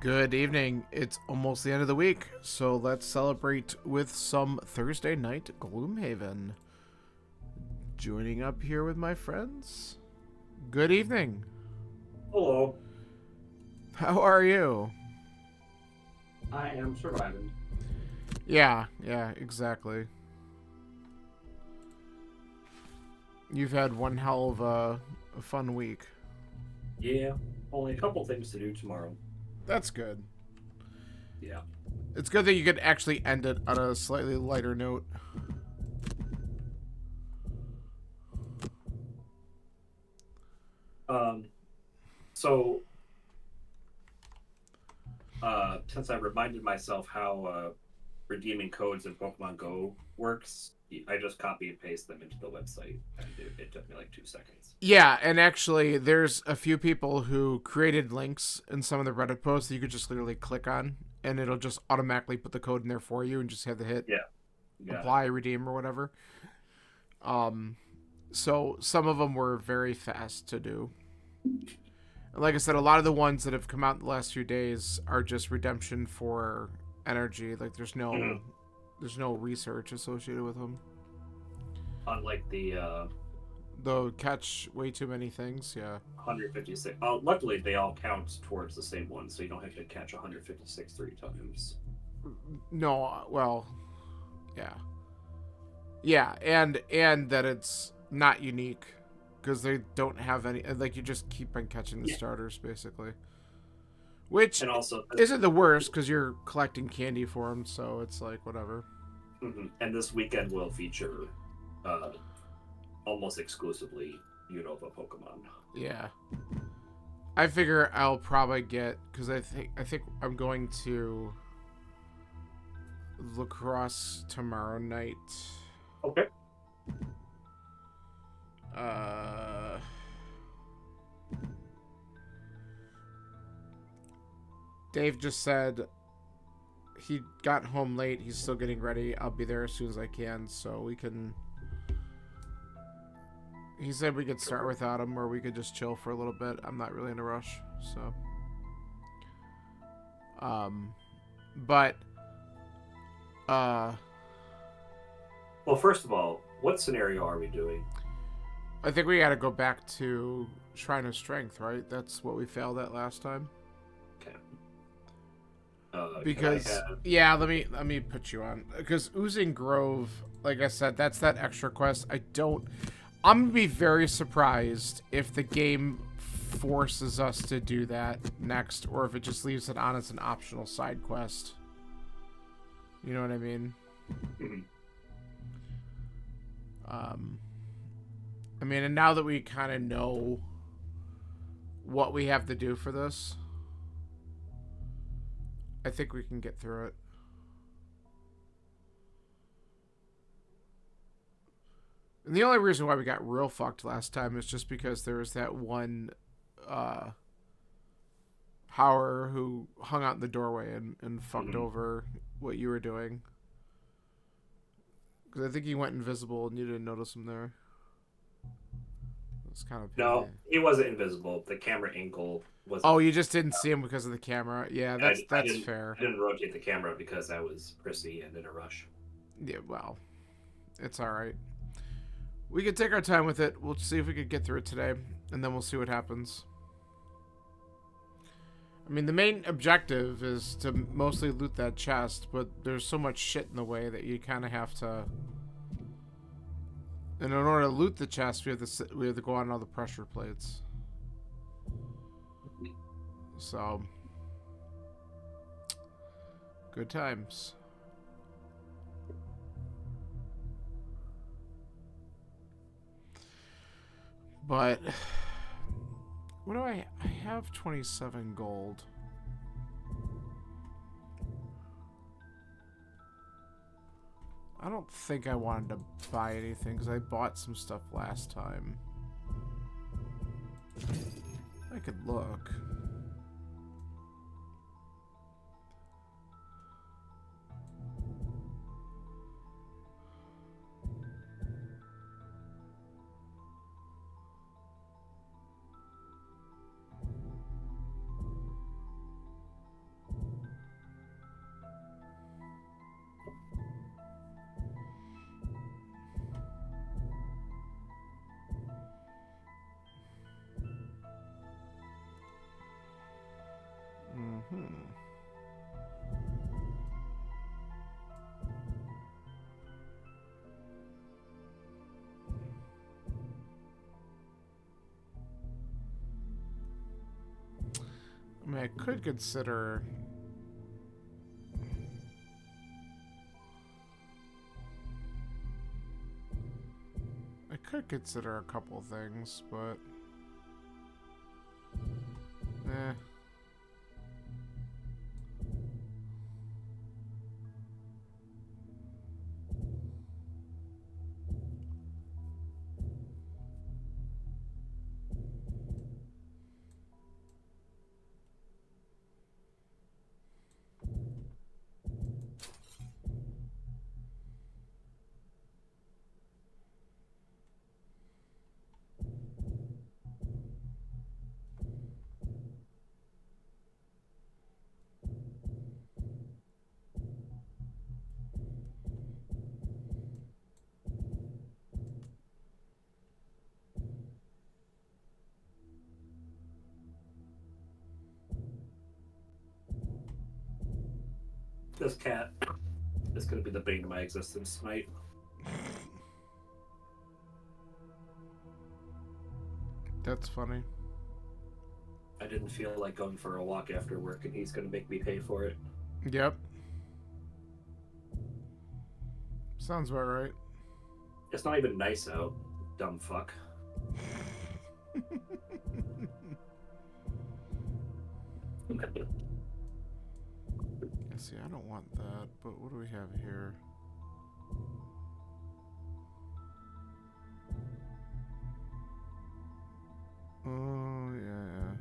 Good evening. It's almost the end of the week, so let's celebrate with some Thursday night Gloomhaven. Joining up here with my friends. Good evening. Hello, How are you? I am surviving. Yeah, exactly. You've had one hell of a fun week. Yeah, only a couple things to do tomorrow. That's good. Yeah. It's good that you could actually end it on a slightly lighter note. Um. So, since I reminded myself how redeeming codes in Pokemon Go works, I just copy and paste them into the website, and it took me like 2 seconds. Yeah, and actually, there's a few people who created links in some of the Reddit posts that you could just literally click on, and it'll just automatically put the code in there for you, and just have to hit Yeah, you got it. apply, redeem, or whatever. Um, so some of them were very fast to do. And like I said, a lot of the ones that have come out in the last few days are just redemption for energy. Like Mhm. there's no research associated with them. Unlike the Though catch way too many things, yeah. 156. Luckily, they all count towards the same one, so you don't have to catch 156 3 times. No, well, yeah. Yeah, and that it's not unique because they don't have any. Like you just keep on catching the Yeah, starters basically, which and also, isn't the worst because you're collecting candy for them. So it's like whatever. and this weekend will feature uh, almost exclusively Unova Pokemon. Yeah, I figure I'll probably get because I think I'm going to lacrosse tomorrow night. Okay. Uh, Dave just said he got home late. He's still getting ready. I'll be there as soon as I can, so we can. He said we could start without him, or we could just chill for a little bit. I'm not really in a rush, so. Um, but uh, Well, first of all, what scenario are we doing? I think we got to go back to Shrine of Strength, right? That's what we failed at last time. Okay. Can I Because have? yeah, let me put you on because Oozing Grove, like I said, that's that extra quest. I'm gonna be very surprised if the game forces us to do that next, or if it just leaves it on as an optional side quest. You know what I mean? Mhm. Um, I mean, and now that we kind of know what we have to do for this, I think we can get through it. And the only reason why we got real fucked last time is just because there was that one uh, Hauer who hung out in the doorway and fucked Mhm. over what you were doing. Because I think he went invisible and you didn't notice him there. It's kind of a pain in the. No, he wasn't invisible. The camera angle Oh, wasn't. you just didn't see him because of the camera. Yeah, I, I that's didn't. fair. I didn't rotate the camera because I was prissy and in a rush. Yeah, well, it's all right. We could take our time with it. We'll see if we could get through it today, and then we'll see what happens. I mean, the main objective is to mostly loot that chest, but there's so much shit in the way that you kind of have to. And in order to loot the chest, we have to go on all the pressure plates. So, good times. But what do I have 27 gold. I don't think I wanted to buy anything because I bought some stuff last time. I could look. mean, I could consider... a couple things, but... Eh. This cat is going to be the bane of my existence tonight. That's funny. I didn't feel like going for a walk after work, and he's going to make me pay for it. Yep. Sounds about right. It's not even nice out, dumb fuck. See, I don't want that, but what do we have here? Oh, yeah.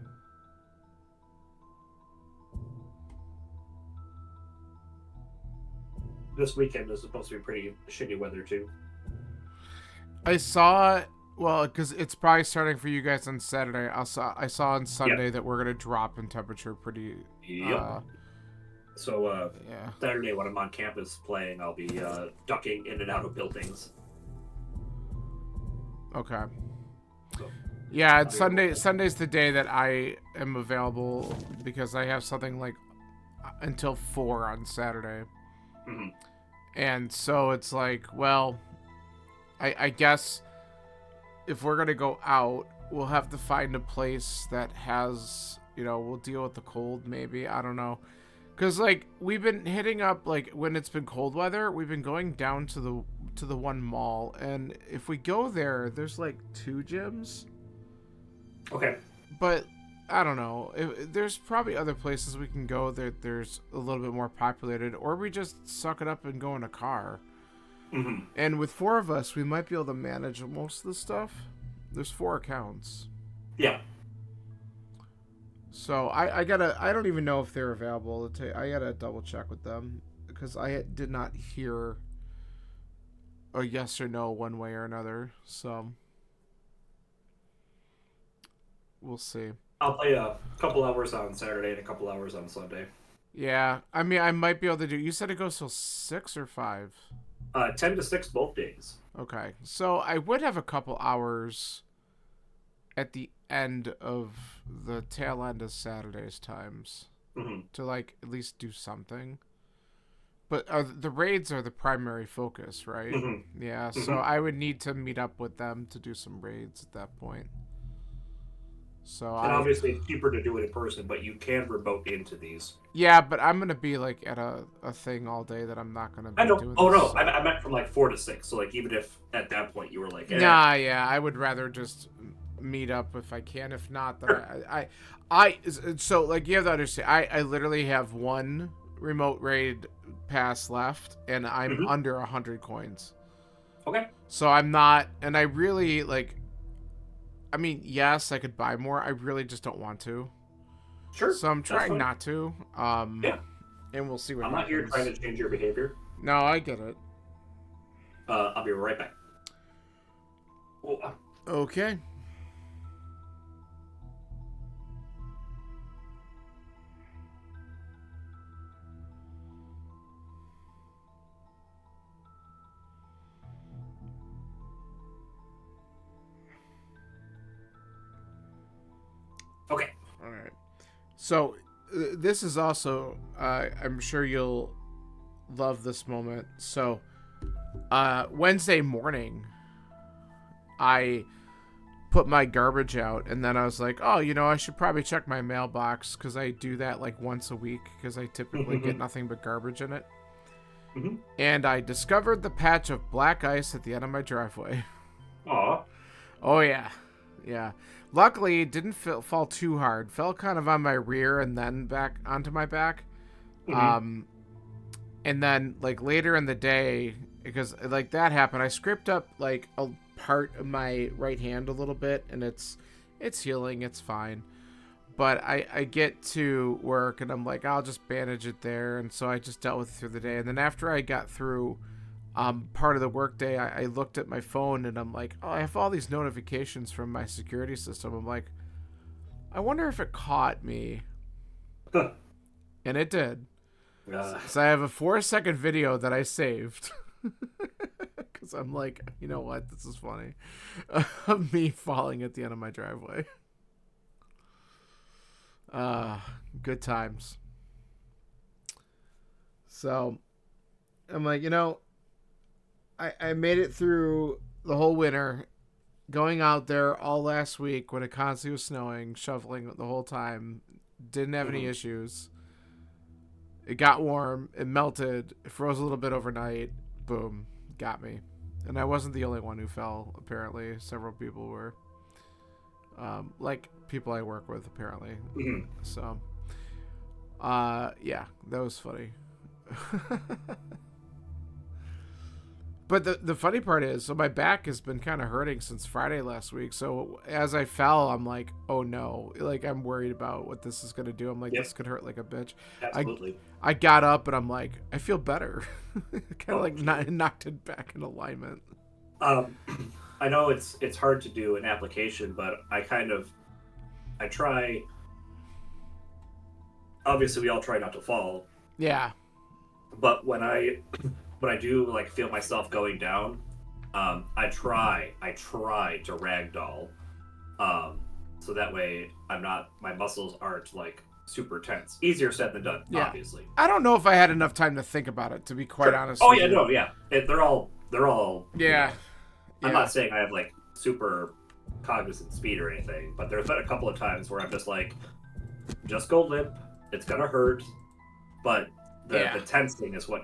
This weekend is supposed to be pretty shitty weather, too. I saw, well, because it's probably starting for you guys on Saturday. I saw on Sunday that we're going to drop in temperature pretty... Yep. So, yeah. Saturday when I'm on campus playing, I'll be ducking in and out of buildings. Okay. So, yeah, it's Sunday's the day that I am available because I have something like until 4 on Saturday. Mm-hmm. And so it's like, well, I guess if we're going to go out, we'll have to find a place that has, we'll deal with the cold maybe. I don't know. Because, like, we've been hitting up, like, when it's been cold weather, we've been going down to the one mall. And if we go there, there's, like, 2 gyms. Okay. But, I don't know. There's probably other places we can go that there's a little bit more populated. Or we just suck it up and go in a car. Mm-hmm. And with 4 of us, we might be able to manage most of the stuff. There's 4 accounts. Yeah. So I don't even know if they're available. I gotta double check with them because I did not hear a yes or no one way or another. So we'll see. I'll play a couple hours on Saturday and a couple hours on Sunday. Yeah, I mean, I might be able to do. You said it goes till 6 or 5. 10 to 6 both days. Okay, so I would have a couple hours at the end of the tail end of Saturday's times to, like, at least do something. But the raids are the primary focus, right? Mm-hmm. Yeah, so I would need to meet up with them to do some raids at that point. So and obviously it's cheaper to do it in person, but you can remote into these. Yeah, but I'm gonna be like at a thing all day that I'm not gonna be doing. Oh no, I meant from like 4 to 6. So like even if at that point you were like, Nah, yeah, I would rather just meet up if I can. If not, then so like you have to understand, I literally have 1 remote raid pass left, and I'm under 100 coins. Okay. So I'm not, and I really like. I mean, yes, I could buy more. I really just don't want to. Sure. So I'm trying not to. Yeah. And we'll see what I'm happens. not here trying to change your behavior. No, I get it. I'll be right back. Okay. Okay. All right. So this is also, I'm sure you'll love this moment. So Wednesday morning, I put my garbage out, and then I was like, oh, I should probably check my mailbox, because I do that like once a week, because I typically get nothing but garbage in it. Mm-hmm. And I discovered the patch of black ice at the end of my driveway. Aw. Oh yeah. Luckily, it didn't fall too hard. Fell kind of on my rear and then back onto my back. Mm-hmm. And then like later in the day, because like that happened, I scraped up like a part of my right hand a little bit, and it's healing, it's fine. But I get to work and I'm like, I'll just bandage it there, and so I just dealt with it through the day. And then after I got through part of the workday, I looked at my phone and I'm like, oh, I have all these notifications from my security system. I'm like, I wonder if it caught me. And it did. So I have a 4-second video that I saved. Because I'm like, you know what? This is funny. Of me falling at the end of my driveway. Good times. So I'm like, I made it through the whole winter, going out there all last week when it constantly was snowing, shoveling the whole time. Didn't have any issues. It got warm. It melted. It froze a little bit overnight. Boom. Got me. And I wasn't the only one who fell, apparently. Several people were. Like people I work with, apparently. Mm-hmm. So, yeah, that was funny. But the funny part is, so my back has been kind of hurting since Friday last week. So as I fell, I'm like, oh no. Like, I'm worried about what this is going to do. I'm like, this could hurt like a bitch. Absolutely. I got up and I'm like, I feel better. Kind of like knocked it back in alignment. I know it's hard to do an application, but I try. Obviously, we all try not to fall. Yeah. But when I do like feel myself going down, I try to ragdoll, so that way my muscles aren't like super tense. Easier said than done, obviously. I don't know if I had enough time to think about it, to be quite honest. Oh yeah, no, yeah. They're all. Yeah. I'm not saying I have like super cognizant speed or anything, but there's been a couple of times where I'm just like, just go limp. It's gonna hurt, but the tensing is what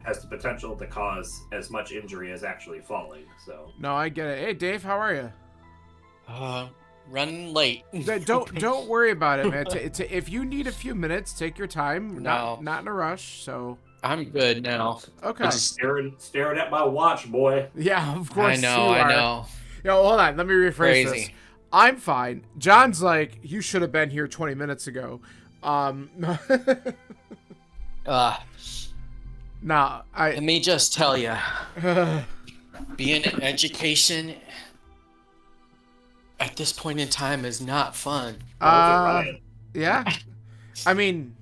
has the potential to cause as much injury as actually falling. So no, I get it. Hey, Dave, how are you? Running late. Don't worry about it, man. If you need a few minutes, take your time. No. Not in a rush. So I'm good now. Okay. I'm staring at my watch, boy. Yeah, of course. I know. Yo, hold on. Let me rephrase this. I'm fine. John's like, you should have been here 20 minutes ago. Let me just tell you, being in education at this point in time is not fun. Yeah. I mean,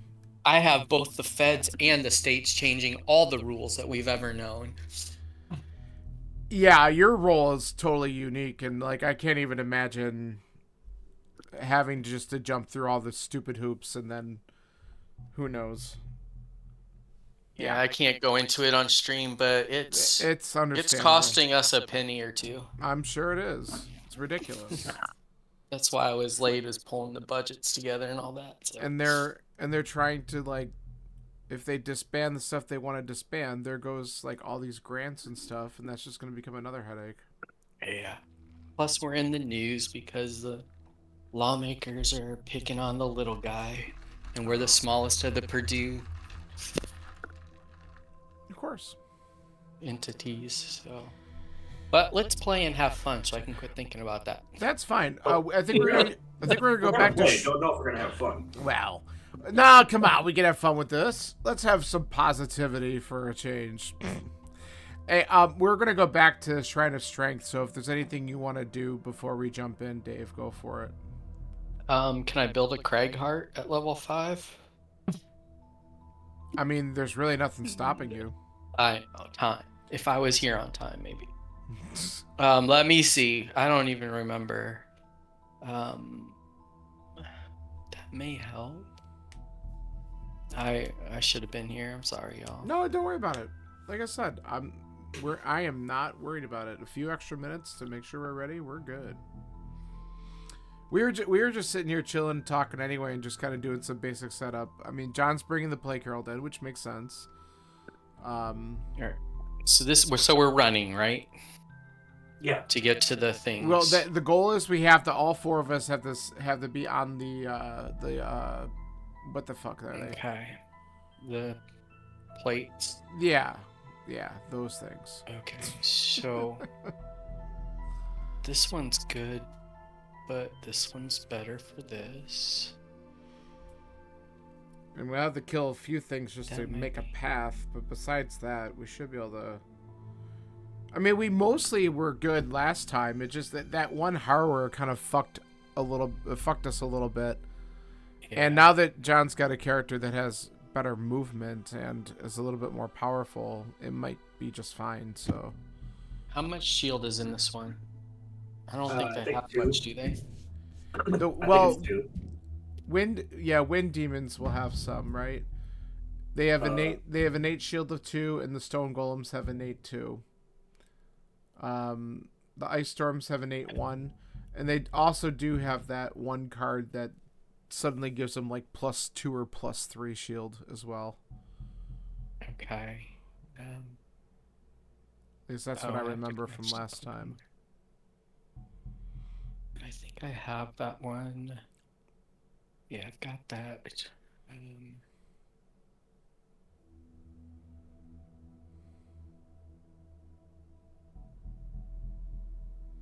I have both the feds and the states changing all the rules that we've ever known. Yeah, your role is totally unique, and like I can't even imagine having just to jump through all the stupid hoops, and then who knows. Yeah, I can't go into it on stream, but it's understandable. It's costing us a penny or two. I'm sure it is. It's ridiculous. That's why I was late, is pulling the budgets together and all that. So. And they're trying to, like, if they disband the stuff they want to disband, there goes like all these grants and stuff, and that's just going to become another headache. Yeah. Plus, we're in the news because the lawmakers are picking on the little guy, and we're the smallest of the Purdue. Of course. Entities. So, but let's play and have fun, so I can quit thinking about that. That's fine. I think we're gonna go back to. Don't know if we're gonna have fun. Well, no, come on, we can have fun with this. Let's have some positivity for a change. Hey, we're gonna go back to Shrine of Strength. So if there's anything you want to do before we jump in, Dave, go for it. Can I build a Craig Heart at level 5? I mean, there's really nothing stopping you. Time. If I was here on time, maybe. Let me see. I don't even remember. That may help. I should have been here. I'm sorry, y'all. No, don't worry about it. Like I said, I am not worried about it. A few extra minutes to make sure we're ready. We're good. We were just sitting here chilling, talking anyway, and just kind of doing some basic setup. I mean, John's bringing the Plague Herald in, which makes sense. Alright. So we're running, right? Yeah. To get to the things. Well, the goal is we have to all 4 of us have to be on the what the fuck are they? Okay. The plates. Yeah, those things. Okay, so this one's good, but this one's better for this. And we'll have to kill a few things just to That make a might be- path, but besides that, we should be able to... I mean, we mostly were good last time. It's just that one harrower kind of fucked us a little bit. Yeah. And now that John's got a character that has better movement and is a little bit more powerful, it might be just fine, so... How much shield is in this one? I don't think I they think have 2. much, do they? Well, I think it's 2. wind demons will have some, right? They have innate shield of 2, and the stone golems have innate 2. The ice storms have innate 1, and they also do have that one card that suddenly gives them like +2 or +3 shield as well. Okay. At least that's what I have to remember go from next last to- time. I think I have that one. Yeah, I've got that.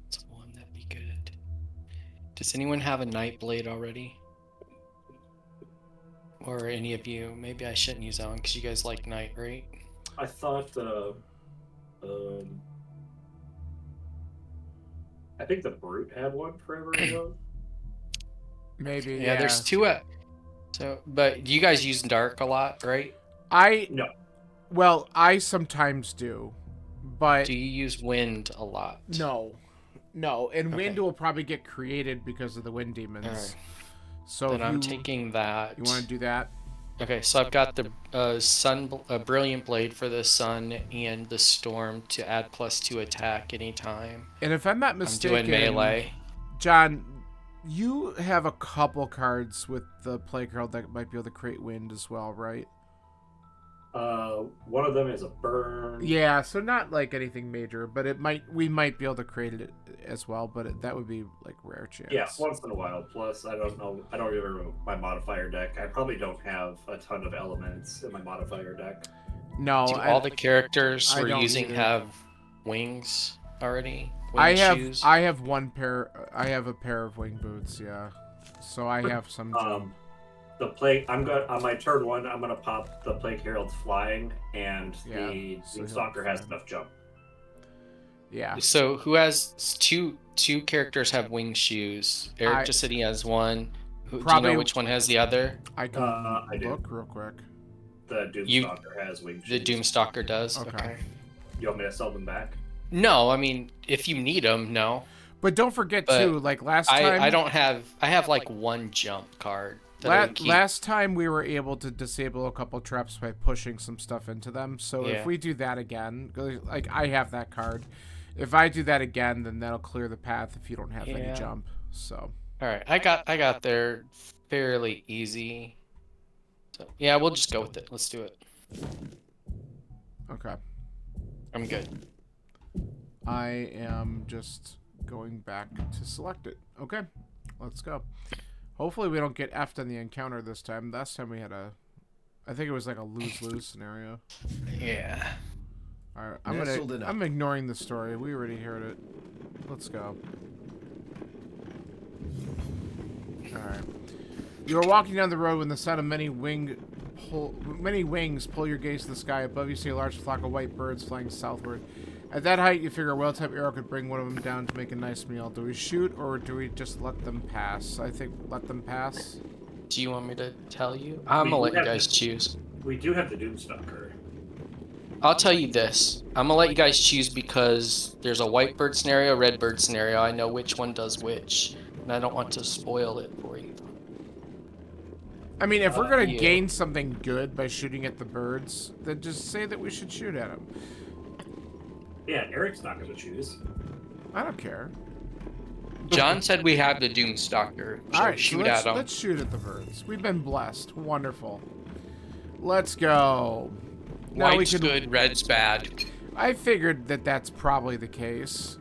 It's one that'd be good. Does anyone have a Nightblade already? Or any of you? Maybe I shouldn't use that one because you guys like Night, right? I thought I think the Brute had one forever ago. Maybe. Yeah, there's 2 but you guys use Dark a lot, right? No. Well, I sometimes do, but Do you use Wind a lot? no, and wind Okay. will probably get created because of the wind demons. Alright. So Then if I'm you, taking that. you want to do that? Okay, so I've got the Brilliant Blade for the Sun and the Storm to add +2 attack anytime. And if I'm not I'm mistaken, doing melee. John, you have a couple cards with the Plague Herald that might be able to create wind as well, right? One of them is a burn. Yeah, so not like anything major, but we might be able to create it as well, but that would be like rare chance. Yeah, once in a while. Plus, I don't remember my modifier deck. I probably don't have a ton of elements in my modifier deck. No, Do all the characters I we're don't using either. have wings already? I Wing have shoes? I have one pair. I have a pair of wing boots. Yeah, so I have some. The plague. I'm going on my turn 1. I'm gonna pop the Plague Herald flying, and Yeah, the so he'll Stalker has fly. enough jump. Yeah, So who has two characters have wing shoes? Eric I- just said he has one. Do you Probably- know which one has the other? I can I do. look real quick. The Doomstalker has wing The shoes. Doomstalker does. Okay. You want me to sell them back? No, I mean if you need them, no. But don't forget But too, like last time. I don't have. I have like one jump card. That I keep. Last time we were able to disable a couple traps by pushing some stuff into them. So Yeah. if we do that again, like I have that card. If I do that again, then that'll clear the path if you don't have any Yeah. jump. So All right, I got there fairly easy. So yeah, we'll just go with it. Let's do it. okay, I'm good. I am just going back to select it. Okay, let's go. Hopefully we don't get effed on the encounter this time. Last time we had I think it was like a lose-lose scenario. Yeah. All right, Nestled enough. I'm ignoring the story. We already heard it. Let's go. All right. You are walking down the road when the sound of many wings pull your gaze to the sky. Above you see a large flock of white birds flying southward. At that height, you figure a well-timed arrow could bring one of them down to make a nice meal. Do we shoot or do we just let them pass? I think let them pass. Do you want me to tell you? I'm gonna let you guys choose. We do have the Doomstalker. I'll tell you this. I'm gonna let you guys choose because there's a white bird scenario, red bird scenario. I know which one does which, and I don't want to spoil it for you. I mean, if we're gonna Yeah. gain something good by shooting at the birds, then just say that we should shoot at them. Yeah, Eric's not going to choose. I don't care. John said we have the Doomstalker. All right, Shoot so at him. let's shoot at the birds. We've been blessed. Wonderful. Let's go. Now White's good, red's bad. I figured that that's probably the case.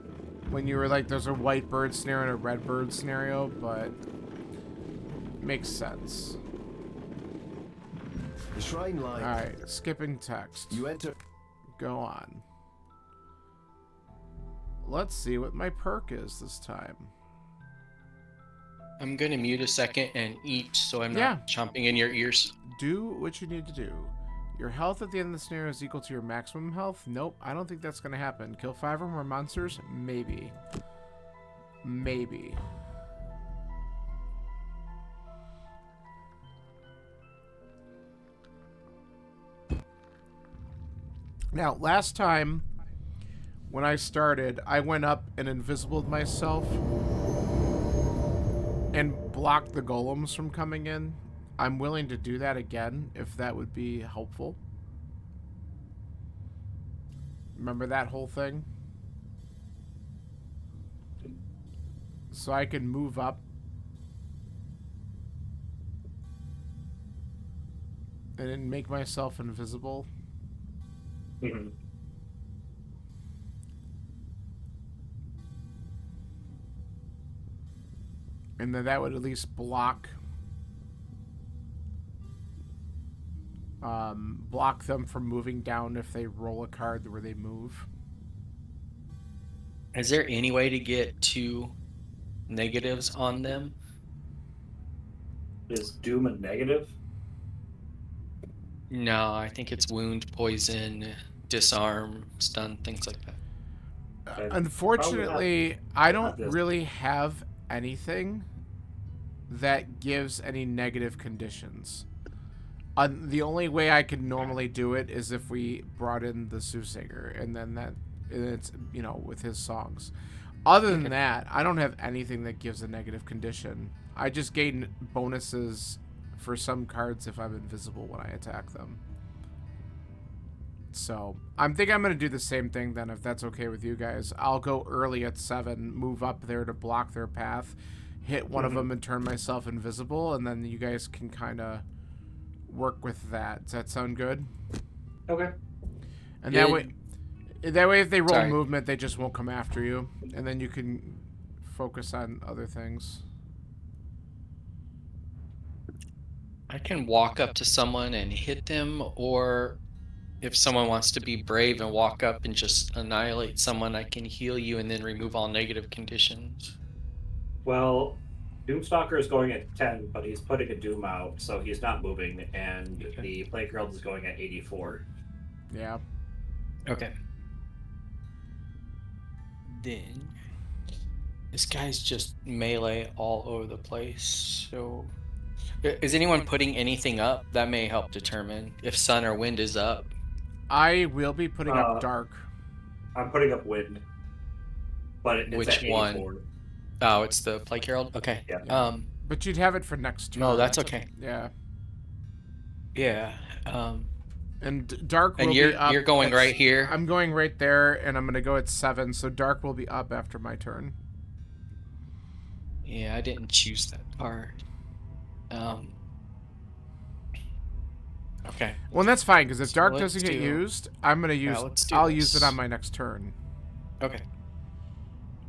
When you were like, there's a white bird scenario and a red bird scenario, but makes sense. The shrine line. All right, skipping text. You enter. Go on. Let's see what my perk is this time. I'm gonna mute a second and eat so I'm not chomping in your ears. Do what you need to do. Your health at the end of the scenario is equal to your maximum health? Nope, I don't think that's gonna happen. Kill 5 or more monsters? Maybe. Maybe. Now, last time when I started, I went up and invisibled myself and blocked the golems from coming in. I'm willing to do that again if that would be helpful. Remember that whole thing? So I can move up and then make myself invisible. Mm-hmm. And then that would at least block them from moving down if they roll a card where they move. Is there any way to get 2 negatives on them? Is Doom a negative? No, I think it's wound, poison, disarm, stun, things like that. Unfortunately, I don't really have anything that gives any negative conditions. The only way I could normally do it is if we brought in the Soothsayer, and then it's, you know, with his songs. Other than that, I don't have anything that gives a negative condition. I just gain bonuses for some cards if I'm invisible when I attack them. So I'm going to do the same thing then, if that's okay with you guys. I'll go early at 7, move up there to block their path, hit one of them and turn myself invisible, and then you guys can kind of work with that. Does that sound good? Okay. And that way if they roll movement, they just won't come after you, and then you can focus on other things. I can walk up to someone and hit them, or if someone wants to be brave and walk up and just annihilate someone, I can heal you and then remove all negative conditions. Well, Doomstalker is going at 10, but he's putting a Doom out, so he's not moving, and the Plague Herald is going at 84. Yeah. Okay. Then this guy's just melee all over the place. So is anyone putting anything up? That may help determine if sun or wind is up. I will be putting up dark. I'm putting up wind. But it's Which at 84. one? Oh, it's the Plague Herald? Okay. Yeah. But you'd have it for next turn. No, that's okay. Yeah. Yeah. And dark will and be up. you're going right here. I'm going right there, and I'm going to go at 7, so dark will be up after my turn. Yeah, I didn't choose that card. Okay. Well, and that's fine, because if So dark let's doesn't get do- used, I'm going to use. I'll use it on my next turn. Okay.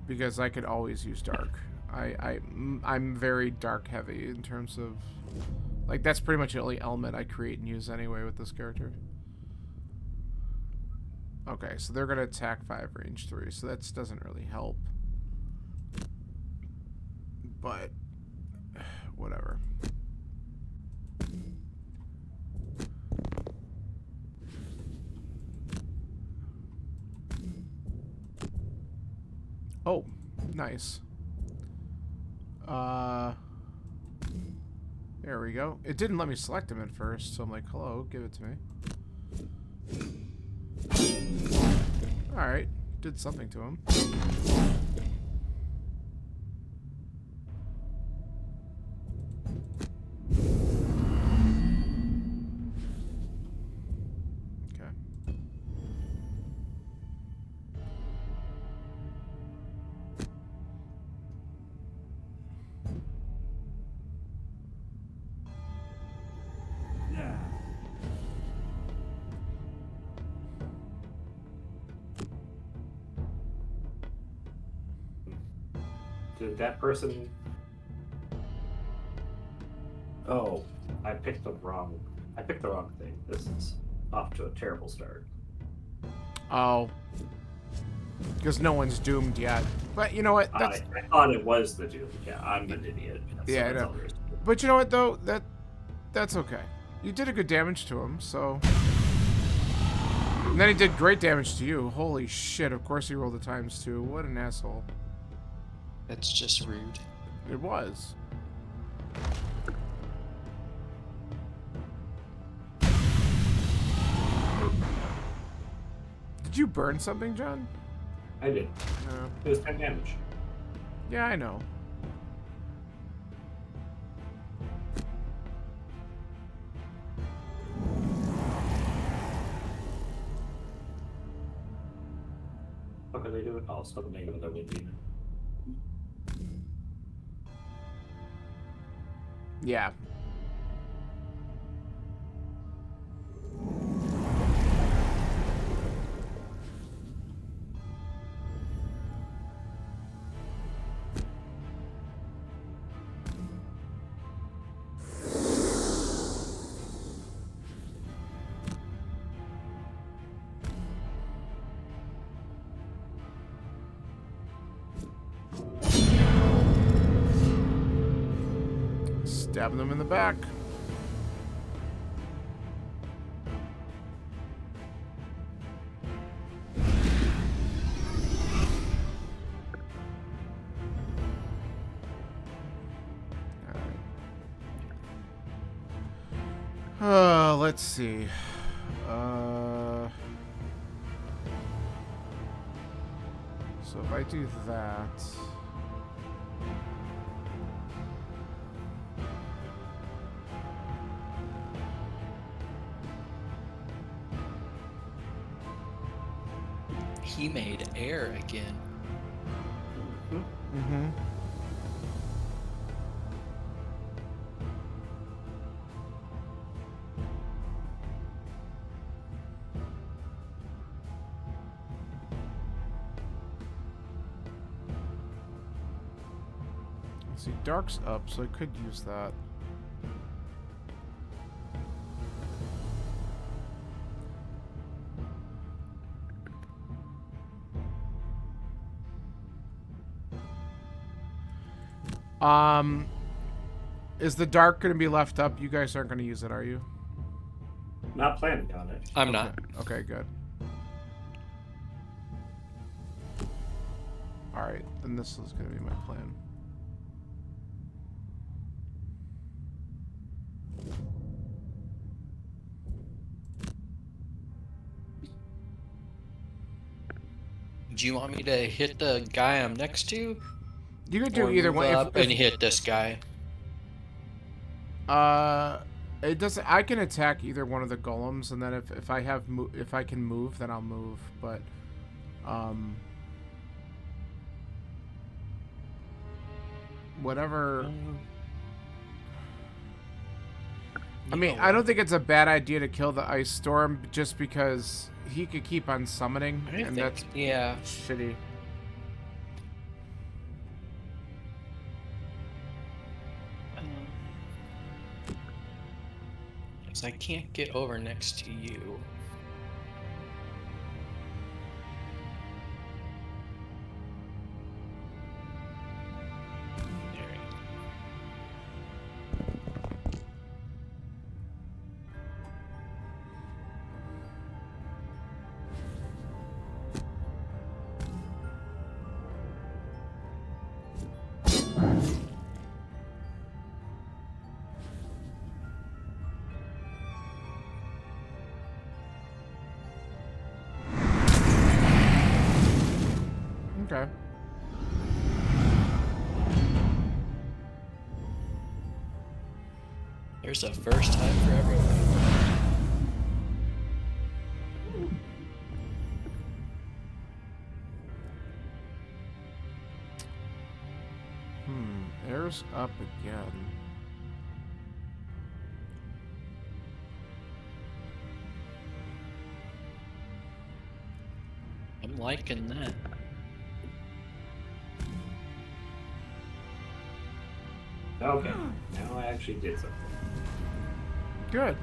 Because I could always use dark. I'm very dark heavy in terms of, like, that's pretty much the only element I create and use anyway with this character. Okay, so they're gonna attack 5 range 3, so that doesn't really help. But whatever. Oh, nice. There we go. It didn't let me select him at first, so I'm like, hello, give it to me. Alright, did something to him. Okay. Did that person... Oh, I picked the wrong thing. This is off to a terrible start. Oh. Because no one's doomed yet. But you know what? I thought it was the Doom. Yeah, I'm an idiot. Yeah, I know. But you know what, though? That's okay. You did a good damage to him, so... And then he did great damage to you. Holy shit, of course he rolled the ×2. What an asshole. That's just rude. It was. Did you burn something, John? I did. It was 10 damage. Yeah, I know. What could they do? Oh, it's not negative that would be. Yeah. Stabbing them in the back. Let's see. So if I do that... He made air again. Mm-hmm. Let's see, Dark's up, so I could use that. Is the Dark going to be left up? You guys aren't going to use it, are you? Not planning on it. I'm not. Okay, good. Alright, then this is going to be my plan. Do you want me to hit the guy I'm next to? You could do Or either move one. up and hit this guy. It doesn't. I can attack either one of the golems, and then if I have if I can move, then I'll move. But, whatever. I mean, I don't think it's a bad idea to kill the Ice Storm just because he could keep on summoning, and that's shitty. Because I can't get over next to you. Okay. There's a first time for everything. Air's up again. I'm liking that. Okay, now I actually did something. Good.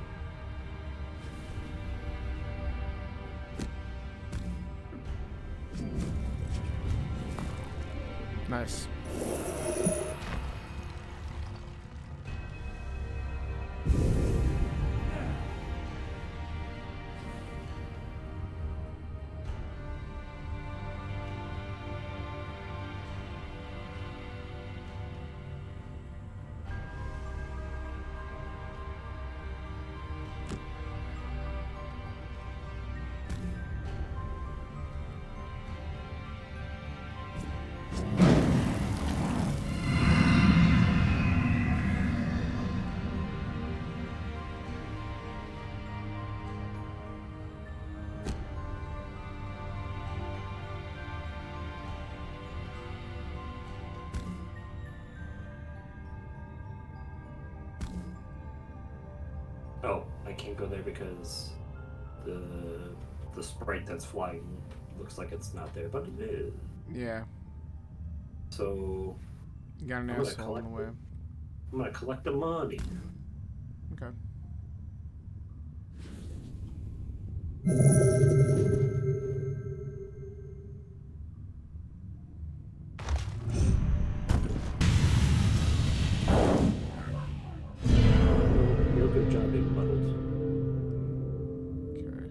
Nice. Oh, I can't go there because the sprite that's flying looks like it's not there, but it is. Yeah. So You got an I'm gonna asshole in the way. I'm gonna collect the money. Okay. Real good job being muddled. Okay.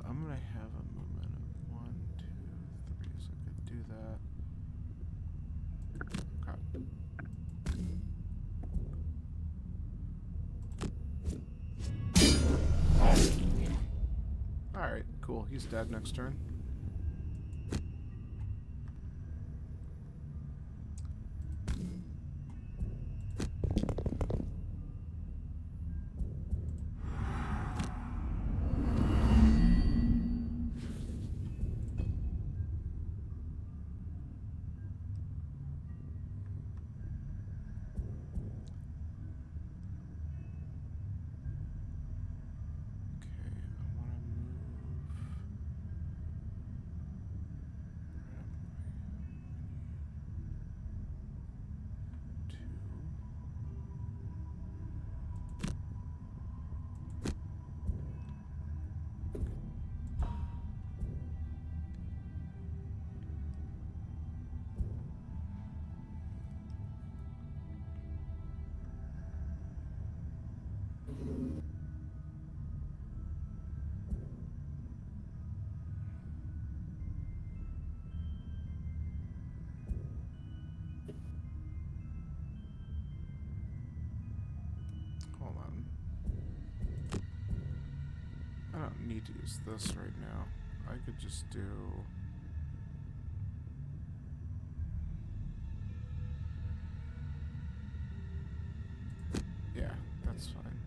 I'm gonna have a movement of 1, 2, 3, so I could do that. Okay. Alright, cool. He's dead next turn. Hold on. I don't need to use this right now. I could just do... Yeah, that's fine.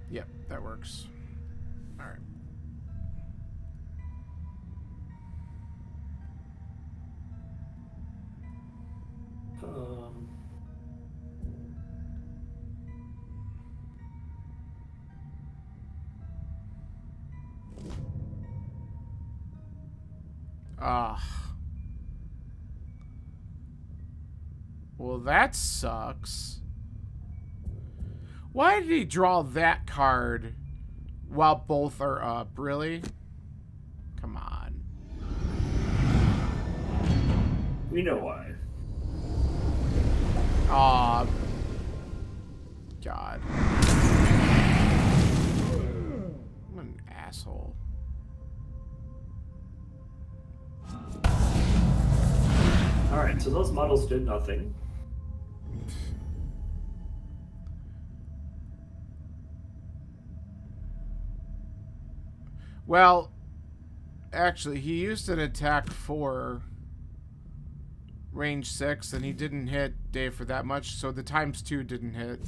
Yep, that works. Alright. Well, that sucks. Why did he draw that card while both are up? Really? Come on. We know why. Aw. God. I'm an asshole. Alright, so those models did nothing. Well, actually, he used an attack 4, range 6, and he didn't hit Dave for that much, so the ×2 didn't hit.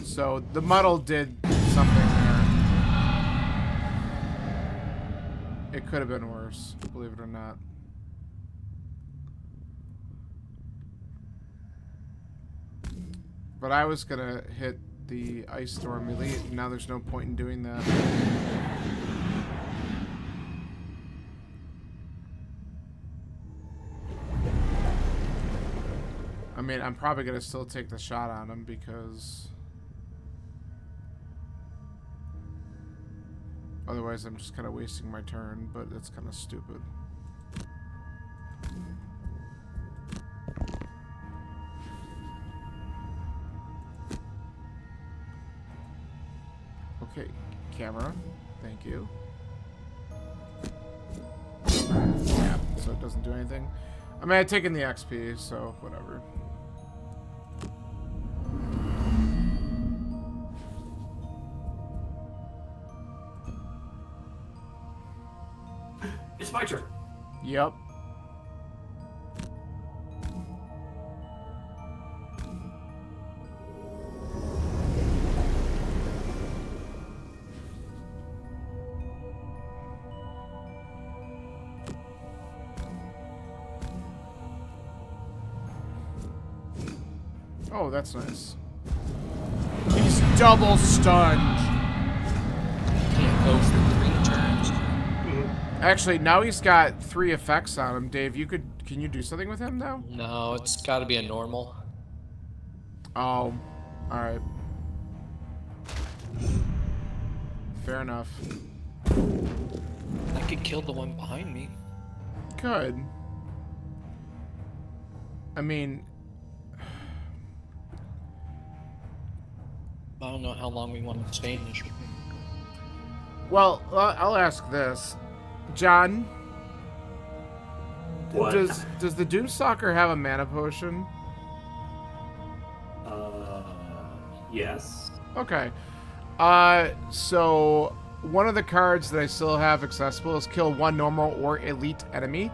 So the muddle did something there. It could have been worse, believe it or not. But I was gonna hit the Ice Storm Elite, and now there's no point in doing that. I mean, I'm probably going to still take the shot on him because... Otherwise, I'm just kind of wasting my turn, but it's kind of stupid. Okay, camera. Thank you. Yeah, so it doesn't do anything. I mean, I've taken the XP, so whatever. It's my turn. Yep. Oh, that's nice. He's double stunned. Can't go for 3 turns. Actually, now he's got 3 effects on him. Dave, can you do something with him now? No, it's got to be a normal. Oh, alright. Fair enough. I could kill the one behind me. Could. I mean... I don't know how long we want to stay in this room. Well, I'll ask this. John? What? Does the Doomstalker have a mana potion? Yes. Okay. So one of the cards that I still have accessible is kill 1 normal or elite enemy.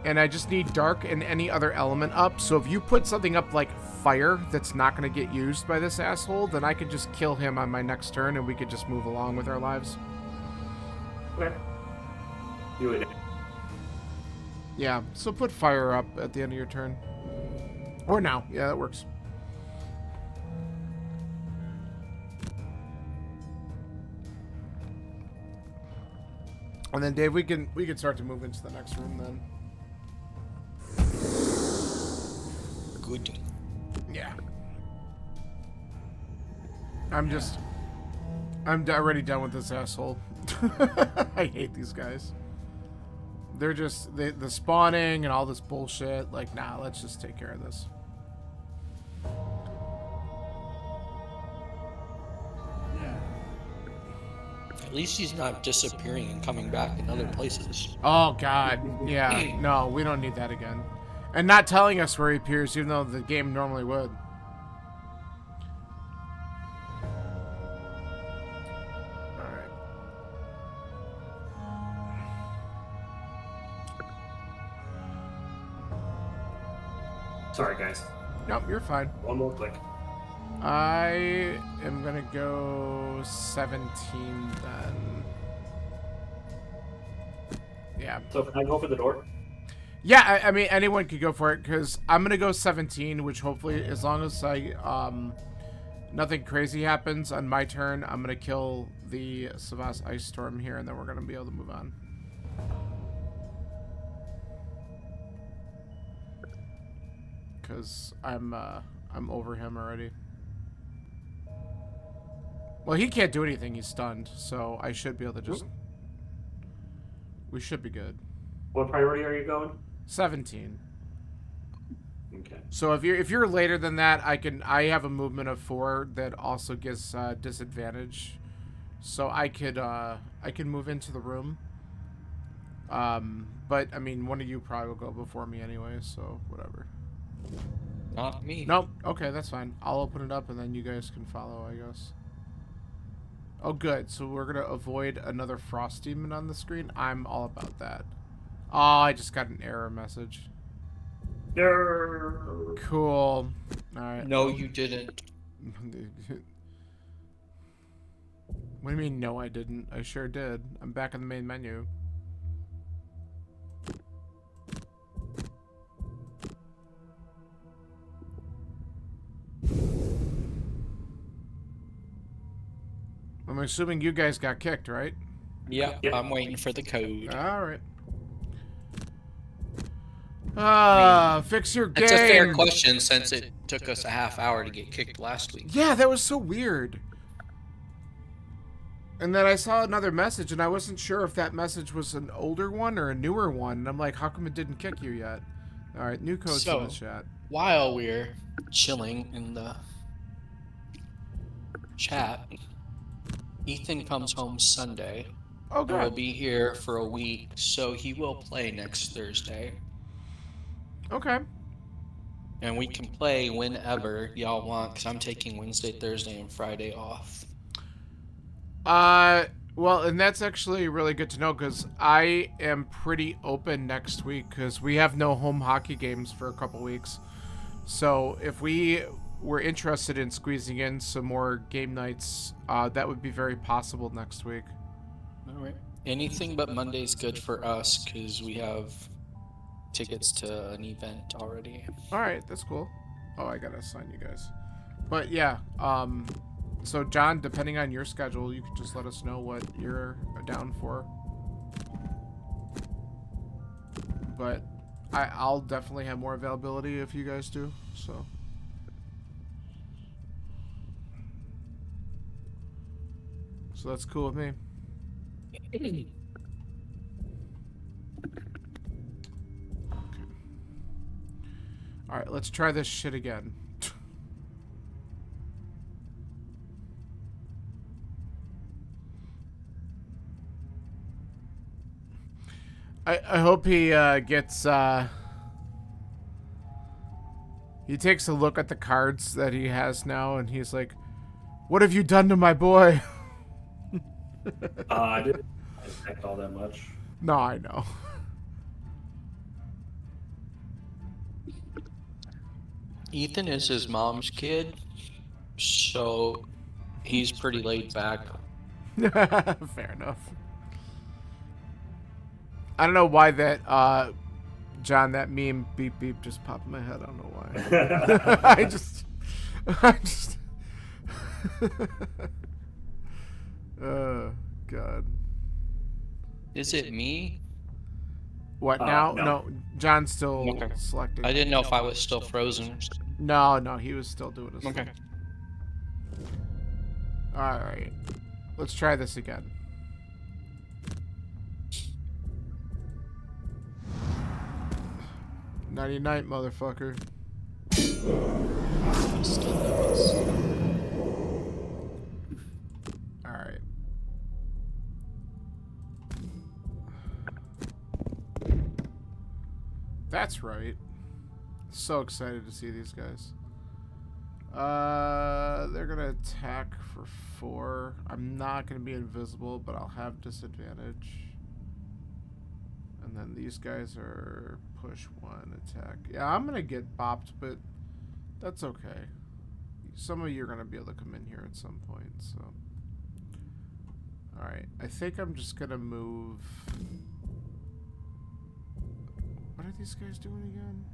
And I just need dark and any other element up. So if you put something up like fire that's not going to get used by this asshole, then I could just kill him on my next turn and we could just move along with our lives. Okay. Do it. Yeah, so put fire up at the end of your turn. Or now. Yeah, that works. And then Dave, we can start to move into the next room then. Good. Yeah. I'm already done with this asshole. I hate these guys. They're just the spawning and all this bullshit. Like, nah, let's just take care of this. At least he's not disappearing and coming back in other places. Oh god. Yeah. No, we don't need that again. And not telling us where he appears, even though the game normally would. Alright. Sorry, guys. Nope, you're fine. One more click. I am gonna go 17 then. Yeah. So can I go for the door? Yeah, I mean, anyone could go for it, because I'm going to go 17, which hopefully, as long as nothing crazy happens on my turn, I'm going to kill the Savas Ice Storm here, and then we're going to be able to move on. Because I'm over him already. Well, he can't do anything, he's stunned, so I should be able to just... We should be good. What priority are you going? 17. Okay. So if you're later than that, I have a movement of 4 that also gives disadvantage. So I can move into the room. But I mean, one of you probably will go before me anyway, so whatever. Not me. Nope. Okay, that's fine. I'll open it up and then you guys can follow, I guess. Oh, good. So we're gonna avoid another Frost Demon on the screen. I'm all about that. Oh, I just got an error message. No. Cool. Alright. No, you didn't. What do you mean, no, I didn't? I sure did. I'm back in the main menu. I'm assuming you guys got kicked, right? Yep, I'm waiting for the code. All right. Fix your game. It's a fair question since it took us a half hour to get kicked last week. Yeah, that was so weird. And then I saw another message, and I wasn't sure if that message was an older one or a newer one. And I'm like, how come it didn't kick you yet? All right, new code's in the chat. While we're chilling in the chat, Ethan comes home Sunday. Oh, good. He'll be here for a week, so he will play next Thursday. Okay. And we can play whenever y'all want, because I'm taking Wednesday, Thursday, and Friday off. Well, and that's actually really good to know, because I am pretty open next week, because we have no home hockey games for a couple weeks. So if we were interested in squeezing in some more game nights, that would be very possible next week. All right. Anything but Monday's good for us, because we have tickets to an event already. All right, that's cool. Oh, I gotta assign you guys. But yeah, so John, depending on your schedule, you can just let us know what you're down for. But I'll definitely have more availability if you guys do, so. So that's cool with me. Alright, let's try this shit again. I hope he gets he takes a look at the cards that he has now and he's like, what have you done to my boy? I didn't expect all that much. No, I know. Ethan is his mom's kid, so he's pretty laid back. Fair enough. I don't know why that, John, that meme beep beep just popped in my head. I don't know why. I just. God. Is it me? What now? No. No, John's still Okay. selecting. I didn't know if I was still frozen. No, he was still doing his Okay. thing. Alright. Let's try this again. Nighty-night, motherfucker. Alright. That's right. So excited to see these guys. They're gonna attack for 4. I'm not gonna be invisible, but I'll have disadvantage. And then these guys are push 1, attack. Yeah, I'm gonna get bopped, but that's okay. Some of you are gonna be able to come in here at some point, so. Alright, I think I'm just gonna move. What are these guys doing again?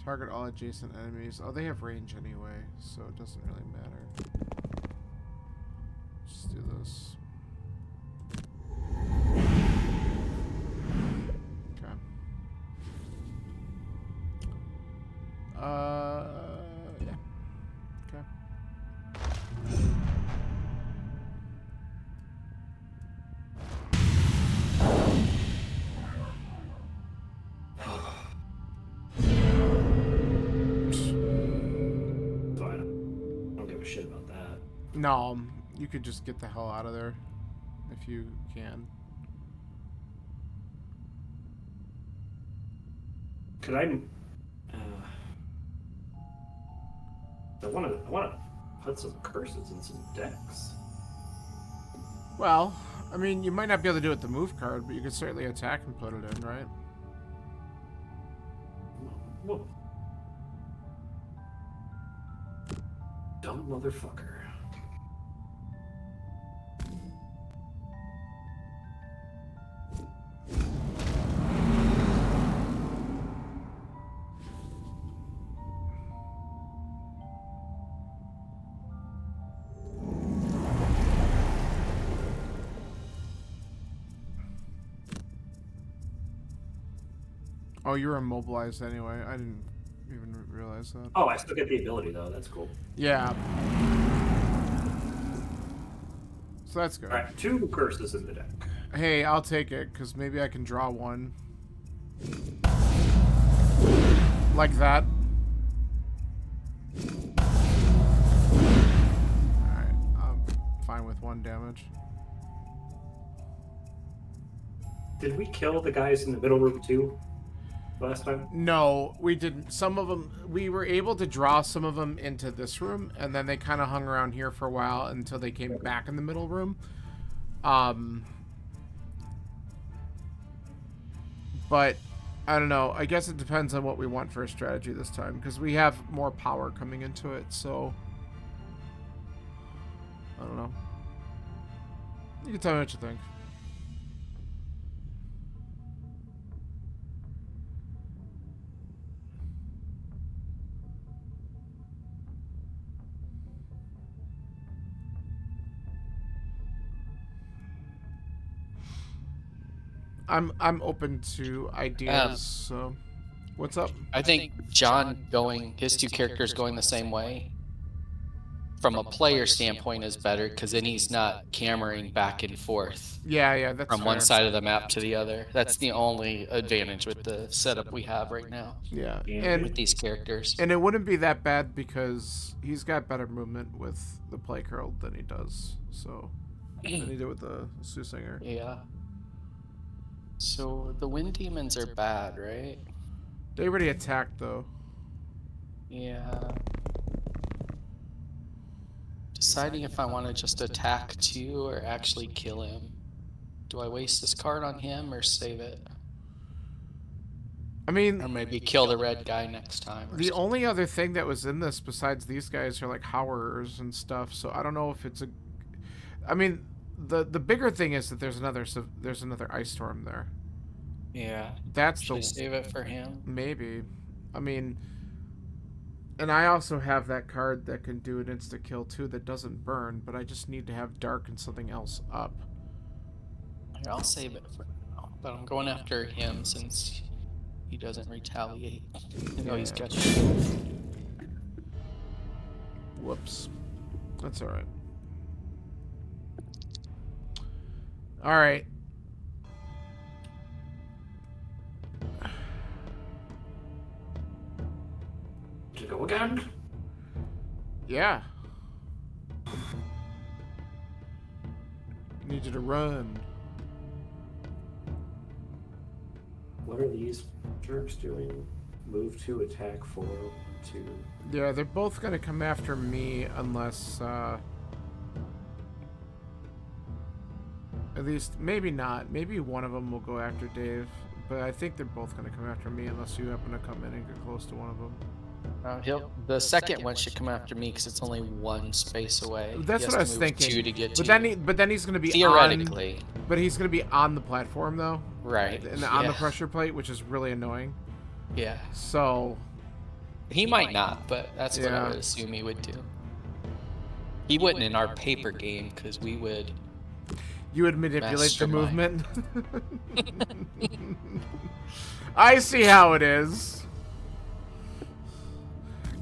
Target all adjacent enemies. Oh, they have range anyway, so it doesn't really matter. Just do this. Okay. Yeah. Okay. Fine. I don't give a shit about that. No, you could just get the hell out of there if you can. Could I? I want to put some curses in some decks. Well, I mean, you might not be able to do it with the move card, but you could certainly attack and put it in, right? Whoa. Dumb motherfucker. Oh, you're immobilized anyway. I didn't even realize that. Oh, I still get the ability though. That's cool. Yeah. So that's good. All right, 2 curses in the deck. Hey, I'll take it, because maybe I can draw one. Like that. Alright, I'm fine with 1 damage. Did we kill the guys in the middle room too last time? No, we didn't. Some of them, we were able to draw some of them into this room, and then they kind of hung around here for a while until they came back in the middle room. But I don't know. I guess it depends on what we want for a strategy this time, because we have more power coming into it, so I don't know. You can tell me what you think. I'm open to ideas. So, what's up? I think John going, his 2 characters going the same way, from a player standpoint, is better because then he's not cameraing back and forth. Yeah, that's from fair. one side of the map to the other. That's the only advantage with the setup we have right now. Yeah, and with these characters. And it wouldn't be that bad because he's got better movement with the Plague Herald than he does. So, than he did with the Soothsayer. Yeah. So the Wind Demons are bad, right? They already attacked though. Yeah. Deciding if I want to just attack 2 or actually kill him. Do I waste this card on him or save it? I mean, or maybe kill the red guy next time. The only other thing that was in this besides these guys are like Howlers and stuff. So I don't know if it's a. I mean, the bigger thing is that there's another Ice Storm there. Yeah. That's Should I save it for him? Maybe. I mean, and I also have that card that can do an insta kill too that doesn't burn, but I just need to have Dark and something else up. Here, I'll save it for now, but I'm going after him since he doesn't retaliate. You know, he's got you. Whoops. That's alright. Alright. To go again? Yeah. Need you to run. What are these jerks doing? Move to attack 4 2. Yeah, they're both gonna come after me unless at least maybe not. Maybe one of them will go after Dave, but I think they're both gonna come after me unless you happen to come in and get close to one of them. The second one should come after me because it's only 1 space away. That's what I was thinking. 2 to get but to. then he's gonna be theoretically. But he's gonna be on the platform though. Right. And on the pressure plate, which is really annoying. Yeah. So. He might not, but that's what I would assume he would do. He wouldn't in our paper game because we would. You would manipulate the movement. I see how it is.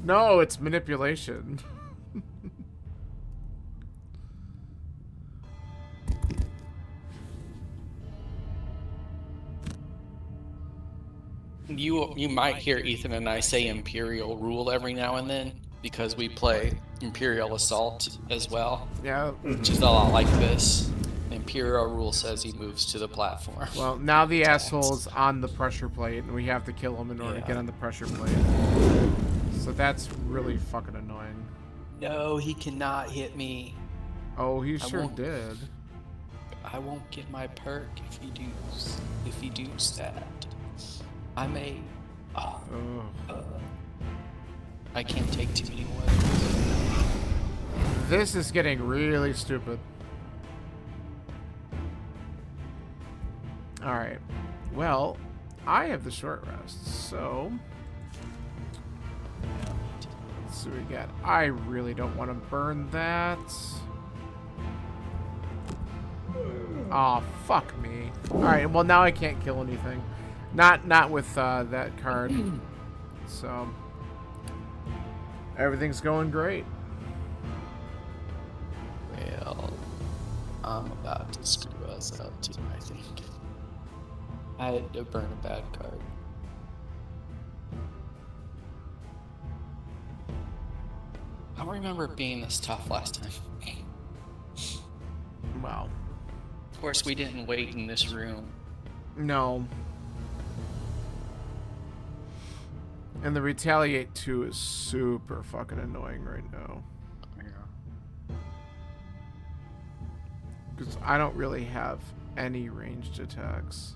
No, it's manipulation. You might hear Ethan and I say Imperial Rule every now and then because we play Imperial Assault as well. Yeah. Which is a lot like this. Imperial Rule says he moves to the platform. Well, now the asshole's on the pressure plate, and we have to kill him in order to get on the pressure plate. So that's really fucking annoying. No, he cannot hit me. Oh, he sure did. I won't get my perk if he does that. I may. I can't take too many ones. This is getting really stupid. Alright. Well, I have the short rest, so. Let's see what we got. I really don't want to burn that. Aw, fuck me. Alright, well now I can't kill anything. Not with that card. So everything's going great. Well, I'm about to screw us up too, I think. I had to burn a bad card. I don't remember it being this tough last time. Wow. Of course, we didn't wait in this room. No. And the Retaliate 2 is super fucking annoying right now. Yeah. Because I don't really have any ranged attacks.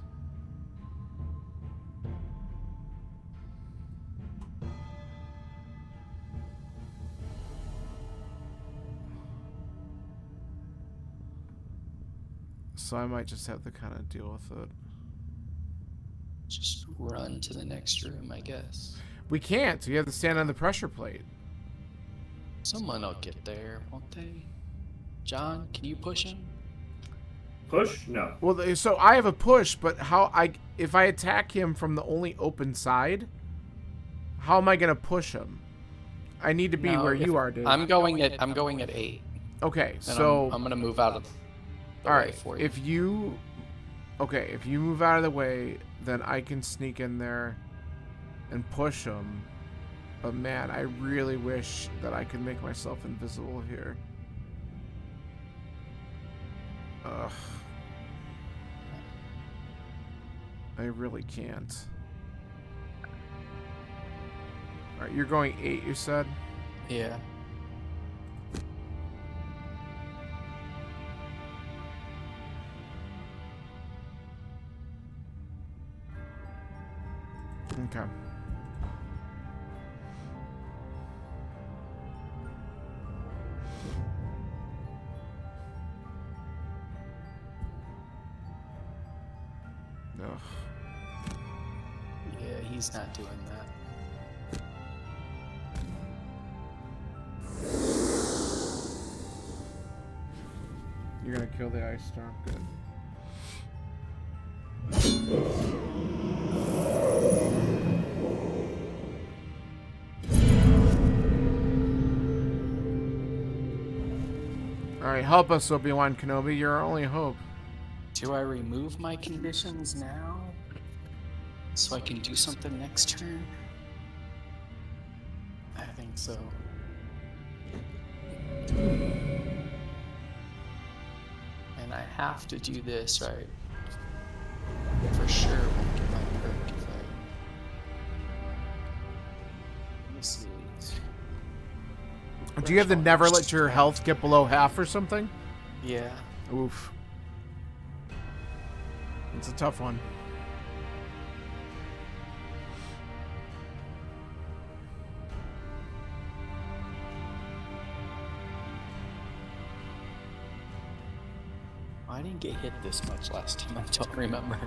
So I might just have to kind of deal with it. Just run to the next room, I guess. We can't. You have to stand on the pressure plate. Someone will get there, won't they? John, can you push him? Push? No. Well, so I have a push, but if I attack him from the only open side, how am I gonna push him? I need to be where you are, dude. I'm going at 8. Okay, And so I'm gonna move out of the all way right. for you. If you move out of the way, then I can sneak in there and push him. But man, I really wish that I could make myself invisible here. Ugh. I really can't. Alright, you're going 8, you said? Yeah. Okay. Ugh. Yeah, he's not doing that. You're gonna kill the ice storm? Good. Alright, help us, Obi-Wan Kenobi. You're our only hope. Do I remove my conditions now? So I can do something next turn? I think so. And I have to do this, right? For sure won't get my perk if I... Let me see. Do you have to never let your health get below half or something? Yeah. Oof. It's a tough one. I didn't get hit this much last time, I don't remember.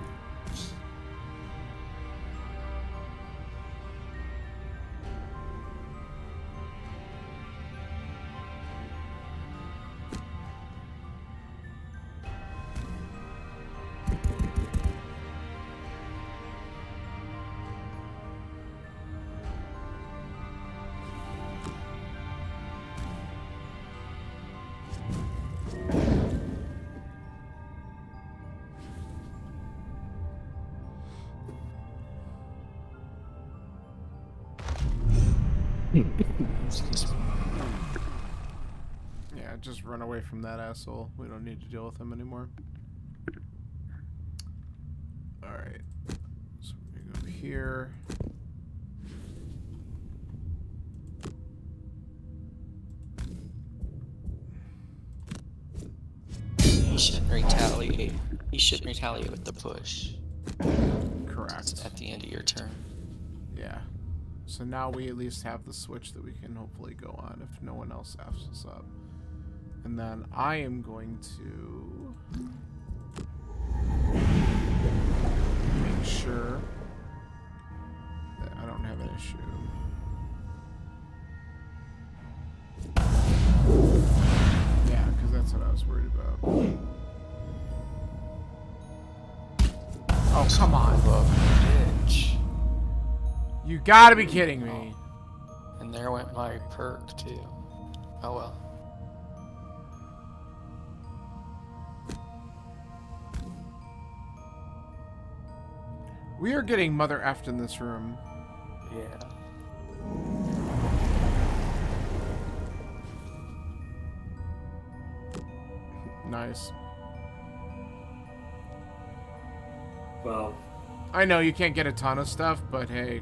Yeah, just run away from that asshole. We don't need to deal with him anymore. Alright. So we're gonna go here. He shouldn't retaliate. He shouldn't retaliate with the push. Correct. At the end of your turn. Yeah. So now we at least have the switch that we can hopefully go on if no one else F's us up. And then I am going to make sure that I don't have an issue. Yeah, because that's what I was worried about. Oh, come on. Look, You gotta be kidding me. And there went my perk, too. Oh well. We are getting mother effed in this room. Yeah. Nice. Well, I know you can't get a ton of stuff, but hey,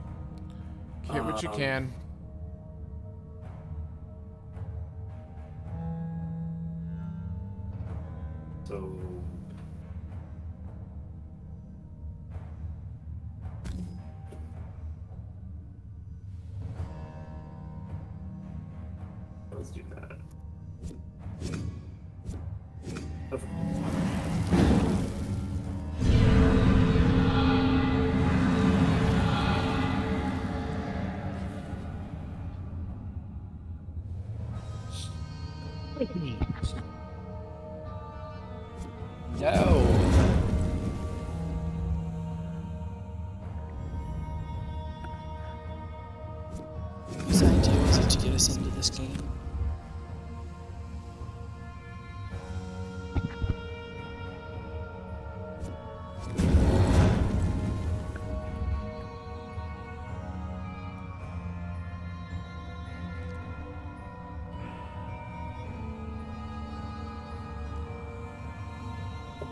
get what you can. so let's do that. No. Whose idea was it to get us into this game?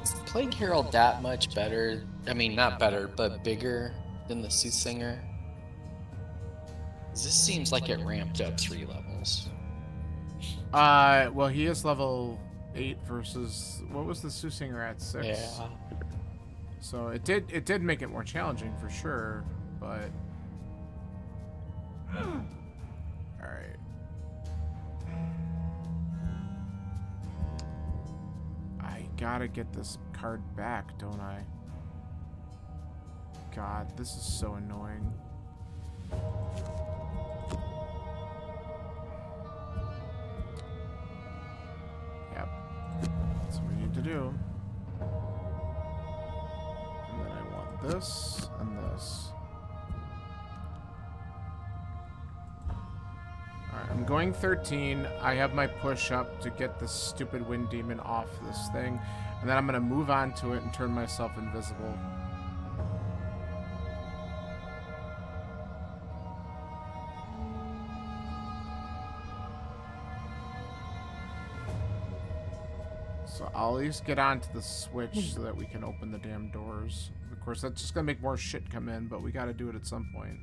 Is Plague Herald that much better? I mean, not better, but bigger than the Soothsinger? This seems like it ramped up 3 levels. Well, he is level 8 versus what was the Soothsinger at 6? Yeah. So it did make it more challenging for sure, but all right. I gotta get this card back, don't I? God, this is so annoying. Yep. That's what we need to do. And then I want this and this. Alright, I'm going 13. I have my push up to get this stupid wind demon off this thing. And then I'm going to move on to it and turn myself invisible. So I'll at least get onto the switch so that we can open the damn doors. Of course, that's just going to make more shit come in, but we got to do it at some point.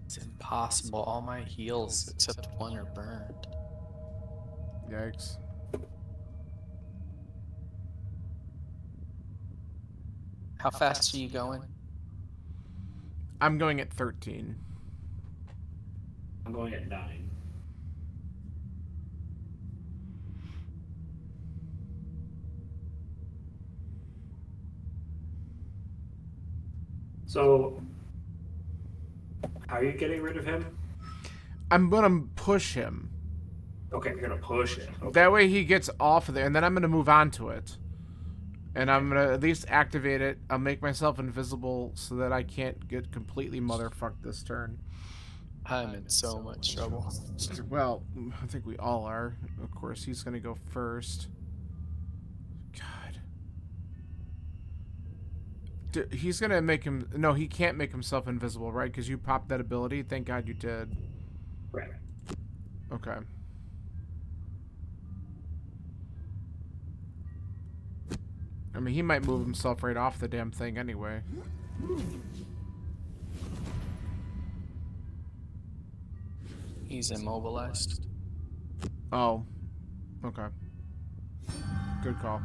It's impossible. All my heals except one are burned. Yikes. How fast are you going? I'm going at 13. I'm going at 9. So, how are you getting rid of him? I'm gonna push him. Okay, you're gonna push it. Okay. That way he gets off of there, and then I'm gonna move on to it. And I'm gonna at least activate it. I'll make myself invisible so that I can't get completely motherfucked this turn. I'm in so much trouble. Well, I think we all are. Of course, he's gonna go first. God. He's gonna make him... No, he can't make himself invisible, right? Because you popped that ability? Thank God you did. Right. Okay. I mean, he might move himself right off the damn thing anyway. He's immobilized. Oh. Okay. Good call.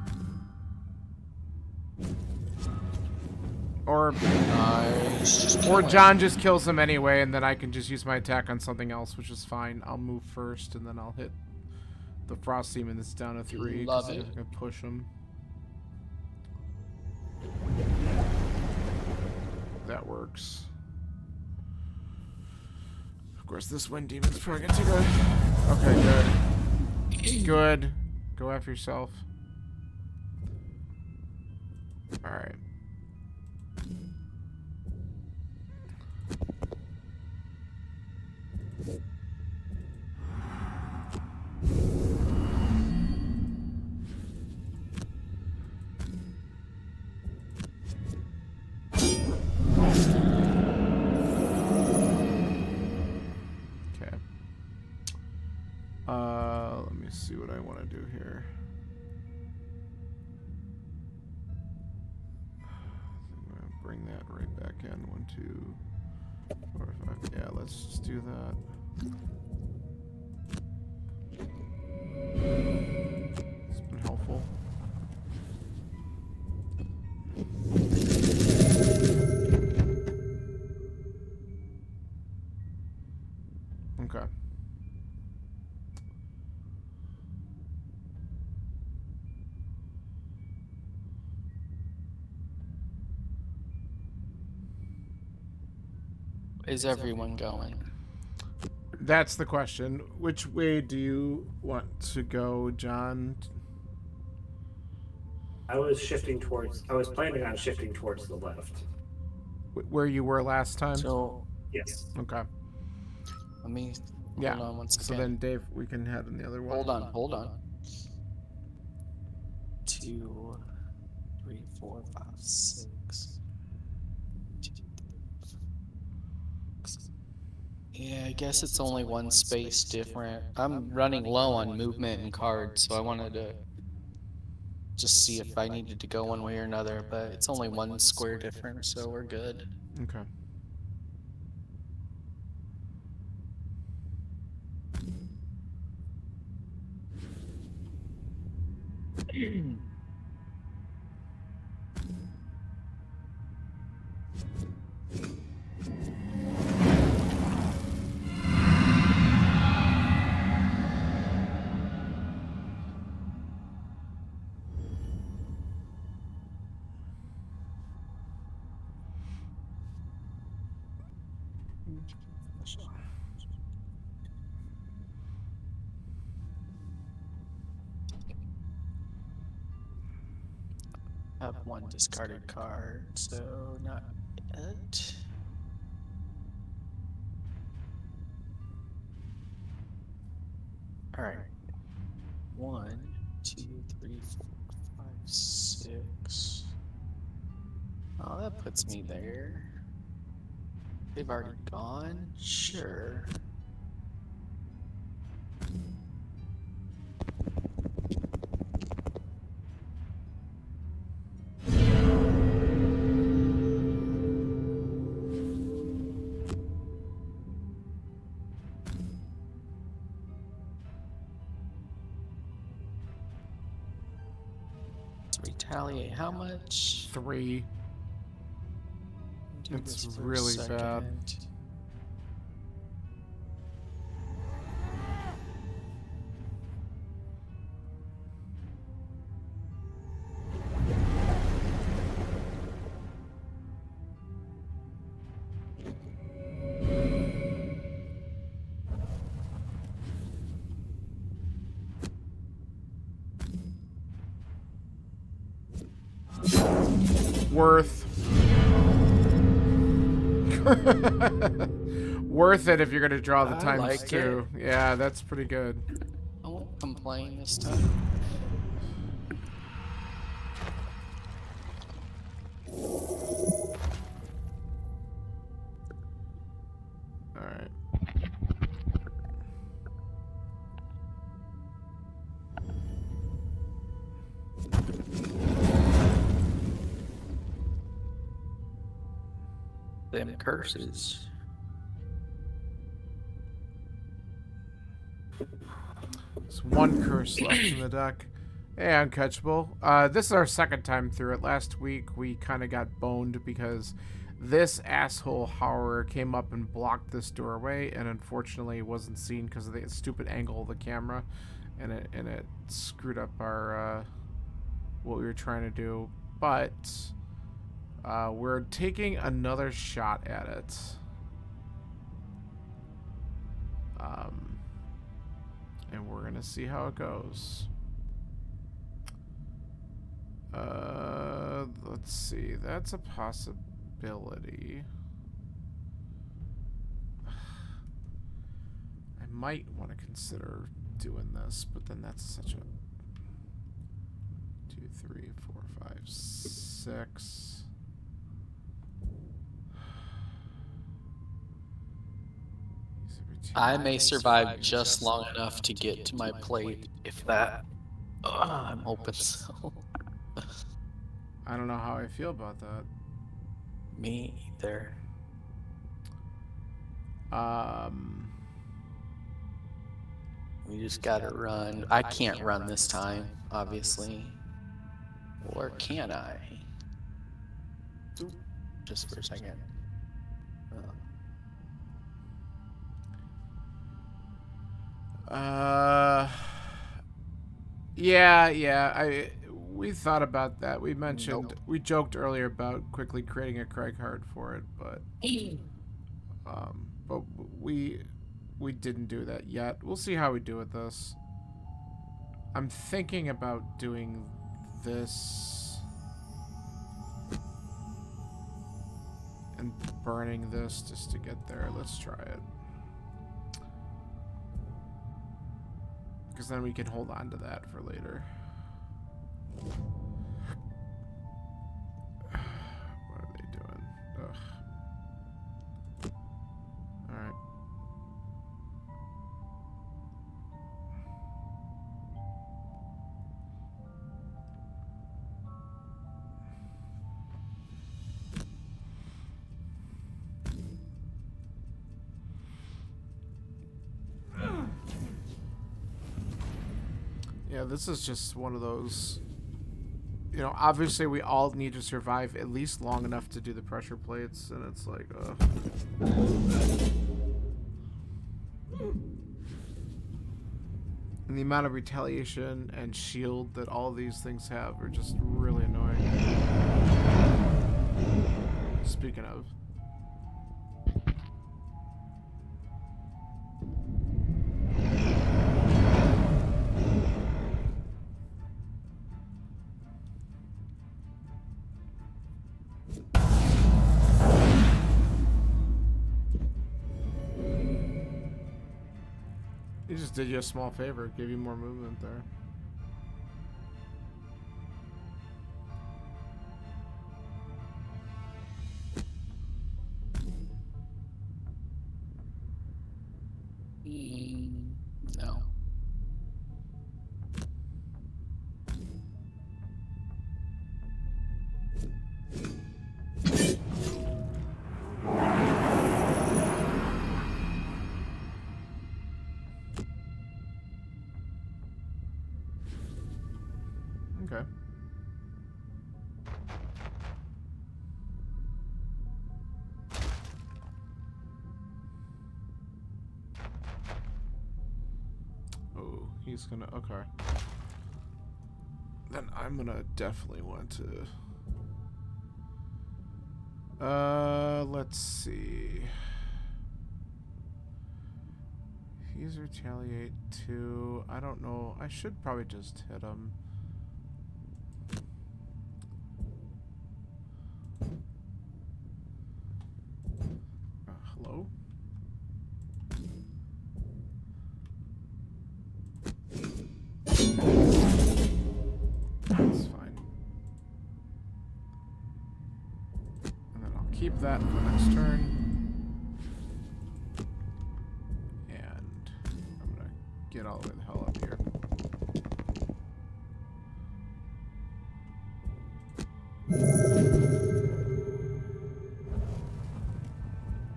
Or Nice. or John just kills him anyway, and then I can just use my attack on something else, which is fine. I'll move first, and then I'll hit the Frost Demon that's down to 3. Love 'cause it. I'm gonna push him. That works. course, this wind demon's probably gonna take a... Okay, good. Good. Go after yourself. Alright. Let me see what I want to do here. I'm gonna bring that right back in. 1, 2, 4, 5. Yeah, let's just do that. It's been helpful. Okay. Is everyone going? That's the question. Which way do you want to go, John? I was planning on shifting towards the left. Where you were last time? So, Yes. Okay. let me Yeah. hold on one second. So then, Dave, we can head in the other one. Hold on. 2, 3, 4, 5, 6. Yeah, I guess it's only one space different. I'm running low on movement and cards, so I wanted to just see if I needed to go one way or another, but it's only one square difference, so we're good. Okay. I have one discarded card, so not it. Alright. 1, 2, 3, 4, 5, 6. Oh, that puts me there. They've already gone? Sure. Retaliate how much? 3. Do It's this for a really bad. second. Worth. Worth it if you're gonna draw the I times like 2. Yeah, that's pretty good. I won't complain this time. Alright. Them curses. There's one curse left in the deck. Hey, Uncatchable. This is our second time through it. Last week, we kind of got boned because this asshole Hauer came up and blocked this doorway, and unfortunately wasn't seen because of the stupid angle of the camera, and it screwed up our what we were trying to do. But we're taking another shot at it. And we're gonna see how it goes. Let's see. That's a possibility. I might want to consider doing this, but then that's such a 2, 3, 4, 5, 6. I may survive just long enough to get to my plate, if that. I'm hoping so. I don't know how I feel about that. Me either. We just gotta run. I can't run this time, obviously. Or can I? Just for a second. Yeah. We thought about that. We mentioned, we joked earlier about quickly creating a Craig card for it, but we didn't do that yet. We'll see how we do with this. I'm thinking about doing this and burning this just to get there. Let's try it. Because then we can hold on to that for later. What are they doing? Ugh. Alright. Yeah, this is just one of those, you know, obviously we all need to survive at least long enough to do the pressure plates, and it's like, and the amount of retaliation and shield that all these things have are just really annoying. Speaking of. He just did you a small favor, gave you more movement there. No. Okay. Oh, he's gonna, okay. Then I'm gonna definitely want to, let's see. He's retaliate too. I don't know. I should probably just hit him. Hello? That's fine. And then I'll keep that for next turn. And I'm gonna get all the way the hell up here.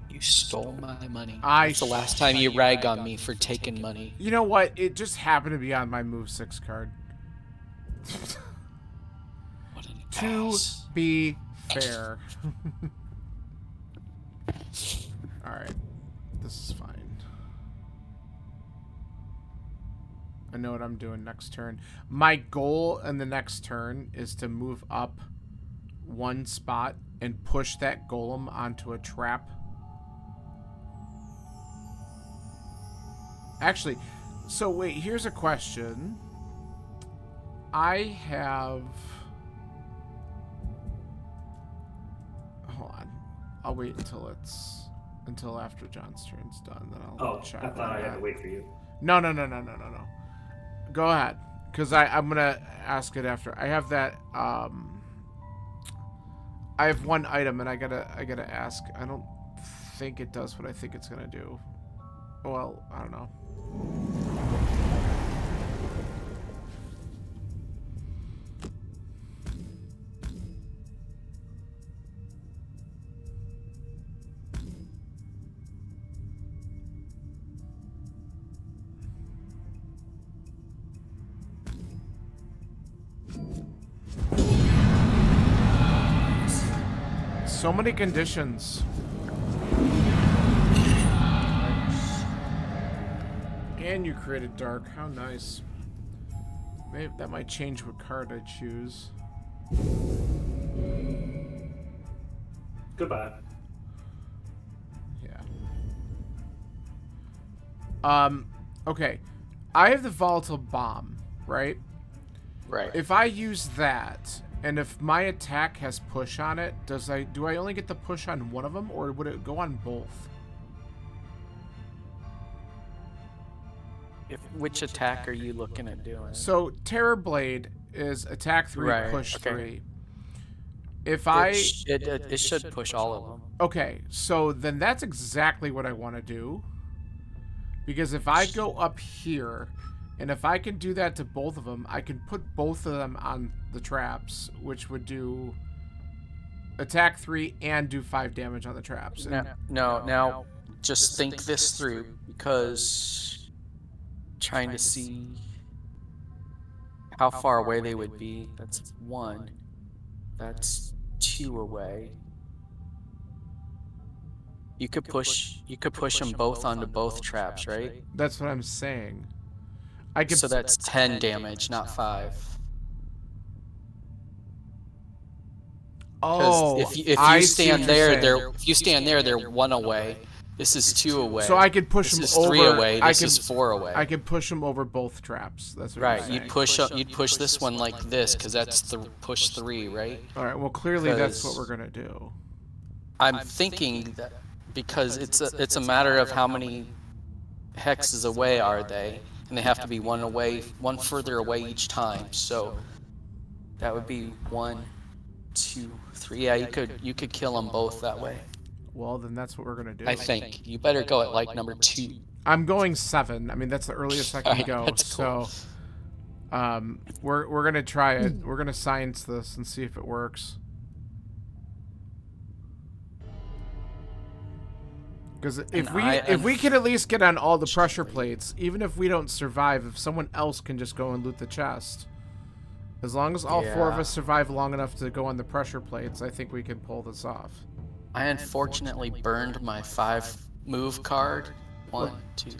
You stole my money. I It's the last time you rag on me for taking money. You know what? It just happened to be on my move 6 card. What an To ass. be fair. Alright. This is fine. I know what I'm doing next turn. My goal in the next turn is to move up 1 spot and push that golem onto a trap. Actually, so wait, here's a question. I have... Hold on. I'll wait until after John's turn's done, then I'll check. I thought I had to wait for you. No. Go ahead, because I'm gonna ask it after. I have that. I have one item, and I gotta ask. I don't think it does what I think it's gonna do. Well, I don't know. So many conditions. And you created dark. How nice. Maybe that might change what card I choose. Goodbye. Yeah. Okay. I have the volatile bomb, right? Right. If I use that, and if my attack has push on it, do I only get the push on one of them, or would it go on both? Which attack are you looking at doing? So Terror Blade is attack 3, Right, push okay. 3. If It should push all of them. Okay, so then that's exactly what I want to do. Because if I go up here, and if I can do that to both of them, I can put both of them on the traps, which would do attack 3 and do 5 damage on the traps. Now, just think this through, because trying to see how far away they would be. That's 1. That's 2 away. You could push them both onto both traps, right? That's what I'm saying. So that's 10 damage, not 5. Oh, if you stand there, they're 1 away. This is 2 away. So I could push them This is over. 3 away. This is 4 away. I could push them over both traps. That's what Right. I'm saying. You'd push this one like this, because that's the push 3, right? All right. Well, clearly that's what we're gonna do. I'm thinking that because it's a matter of how many hexes away are they, and they have to be 1 further away each time. So that would be 1, 2, 3. Yeah, you could kill them both that way. Well, then that's what we're gonna do. I think you better go at like number 2. I'm going 7. I mean, that's the earliest I can Alright, go. that's cool. So, we're gonna try it. We're gonna science this and see if it works. Because if we can at least get on all the pressure plates, even if we don't survive, if someone else can just go and loot the chest, as long as all 4 of us survive long enough to go on the pressure plates, I think we can pull this off. I unfortunately burned my 5 move card. 1, 2.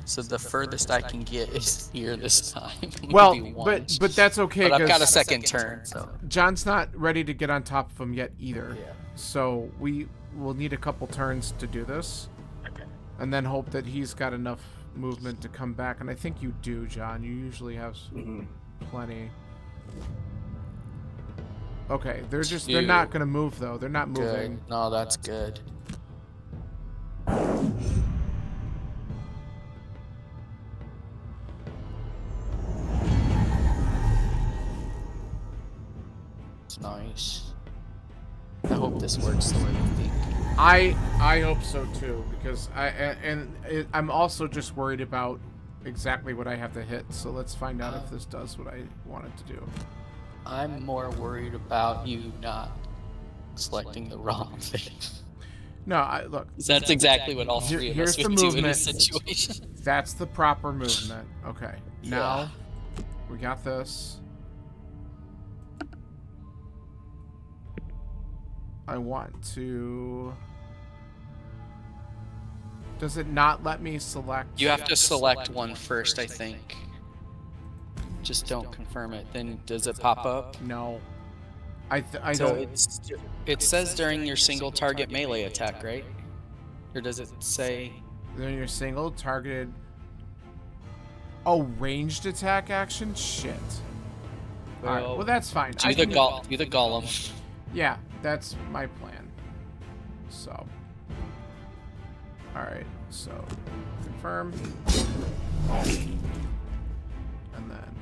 So the furthest I can get is here this time. Well, but that's okay. But I've got a second turn, so John's not ready to get on top of him yet either. Yeah. So we will need a couple turns to do this. Okay. And then hope that he's got enough movement to come back. And I think you do, John. You usually have plenty. Okay, they're not gonna move though. They're not moving. Good. No, that's good. It's nice. I hope this works the way you think. I hope so too, because I'm also just worried about exactly what I have to hit. So let's find out if this does what I want it to do. I'm more worried about you not selecting the wrong thing. No, look. That's exactly what all 3 of us would do in this situation. That's the proper movement. Okay. Now we got this. I want to... Does it not let me select? You have to select one first, I think. Just don't confirm it. Then does it pop up? No. I So don't. it says during your single target melee attack, right? Or does it say... Then your single targeted Oh, ranged attack action? Shit. Alright, well that's fine. Do the golem. Yeah, that's my plan. So. Alright, so confirm. And then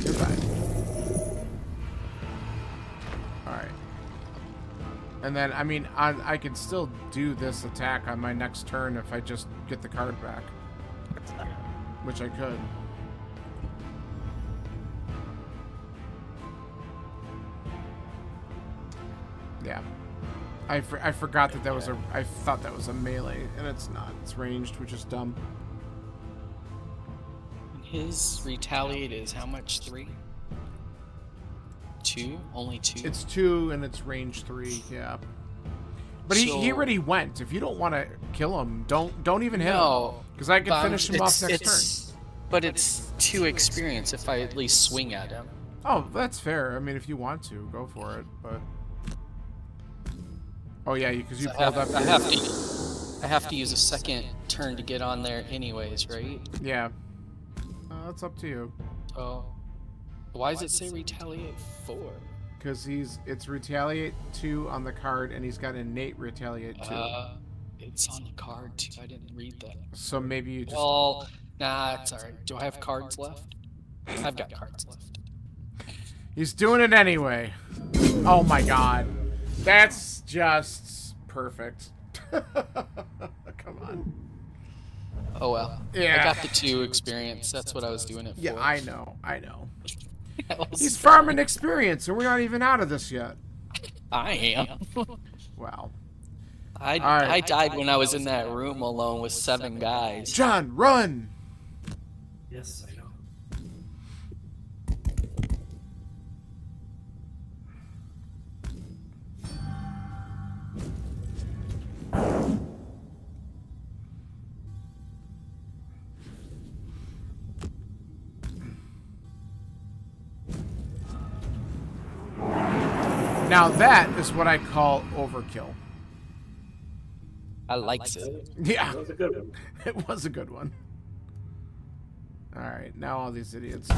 goodbye. Alright. And then, I mean, I can still do this attack on my next turn if I just get the card back. Which I could. Yeah. I forgot that was I thought that was a melee, and it's not. It's ranged, which is dumb. His retaliate is how much? 3? 2? Only 2? It's 2, and it's range 3, yeah. But he already went. If you don't want to kill him, don't even hit him. Because I can finish him off next turn. But it's 2 experience if I at least swing at him. Oh, that's fair. I mean, if you want to, go for it, but... Oh yeah, because you pulled up. I have to use a second turn to get on there, anyways, right? Yeah. That's up to you. Oh, why does it say retaliate 4? Because it's retaliate 2 on the card, and he's got innate retaliate 2. It's on the card too. I didn't read that. So maybe you just. Well, nah, it's alright. Do I have cards left? I've got cards left. He's doing it anyway. Oh my god. That's just perfect. Come on. Oh well. Yeah. I got the 2 experience. That's what I was doing it for. Yeah, I know. He's farming experience, and we're not even out of this yet. I am. Wow. I died when I was in that room alone with 7 guys. John, run! Yes, I know. Now that is what I call overkill. I liked it. Yeah. That was a good one. It was a good one. Alright, now all these idiots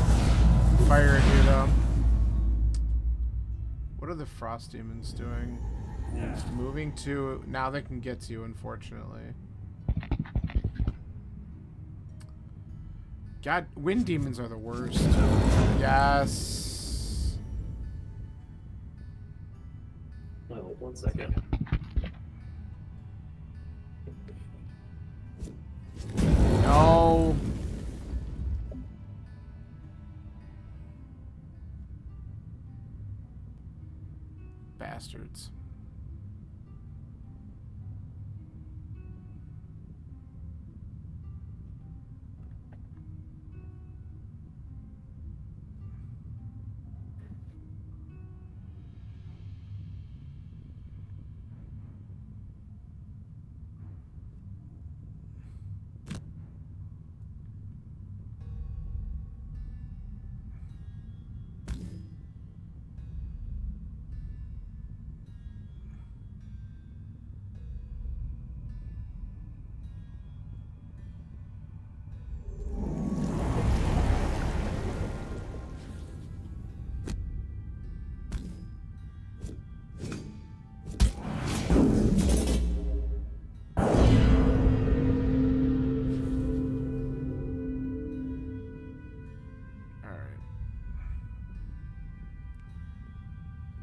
fire at you though. What are the frost demons doing? Yeah. Moving to... Now they can get to you, unfortunately. God, wind demons are the worst. Yes. Oh, 1 second. No. Bastards.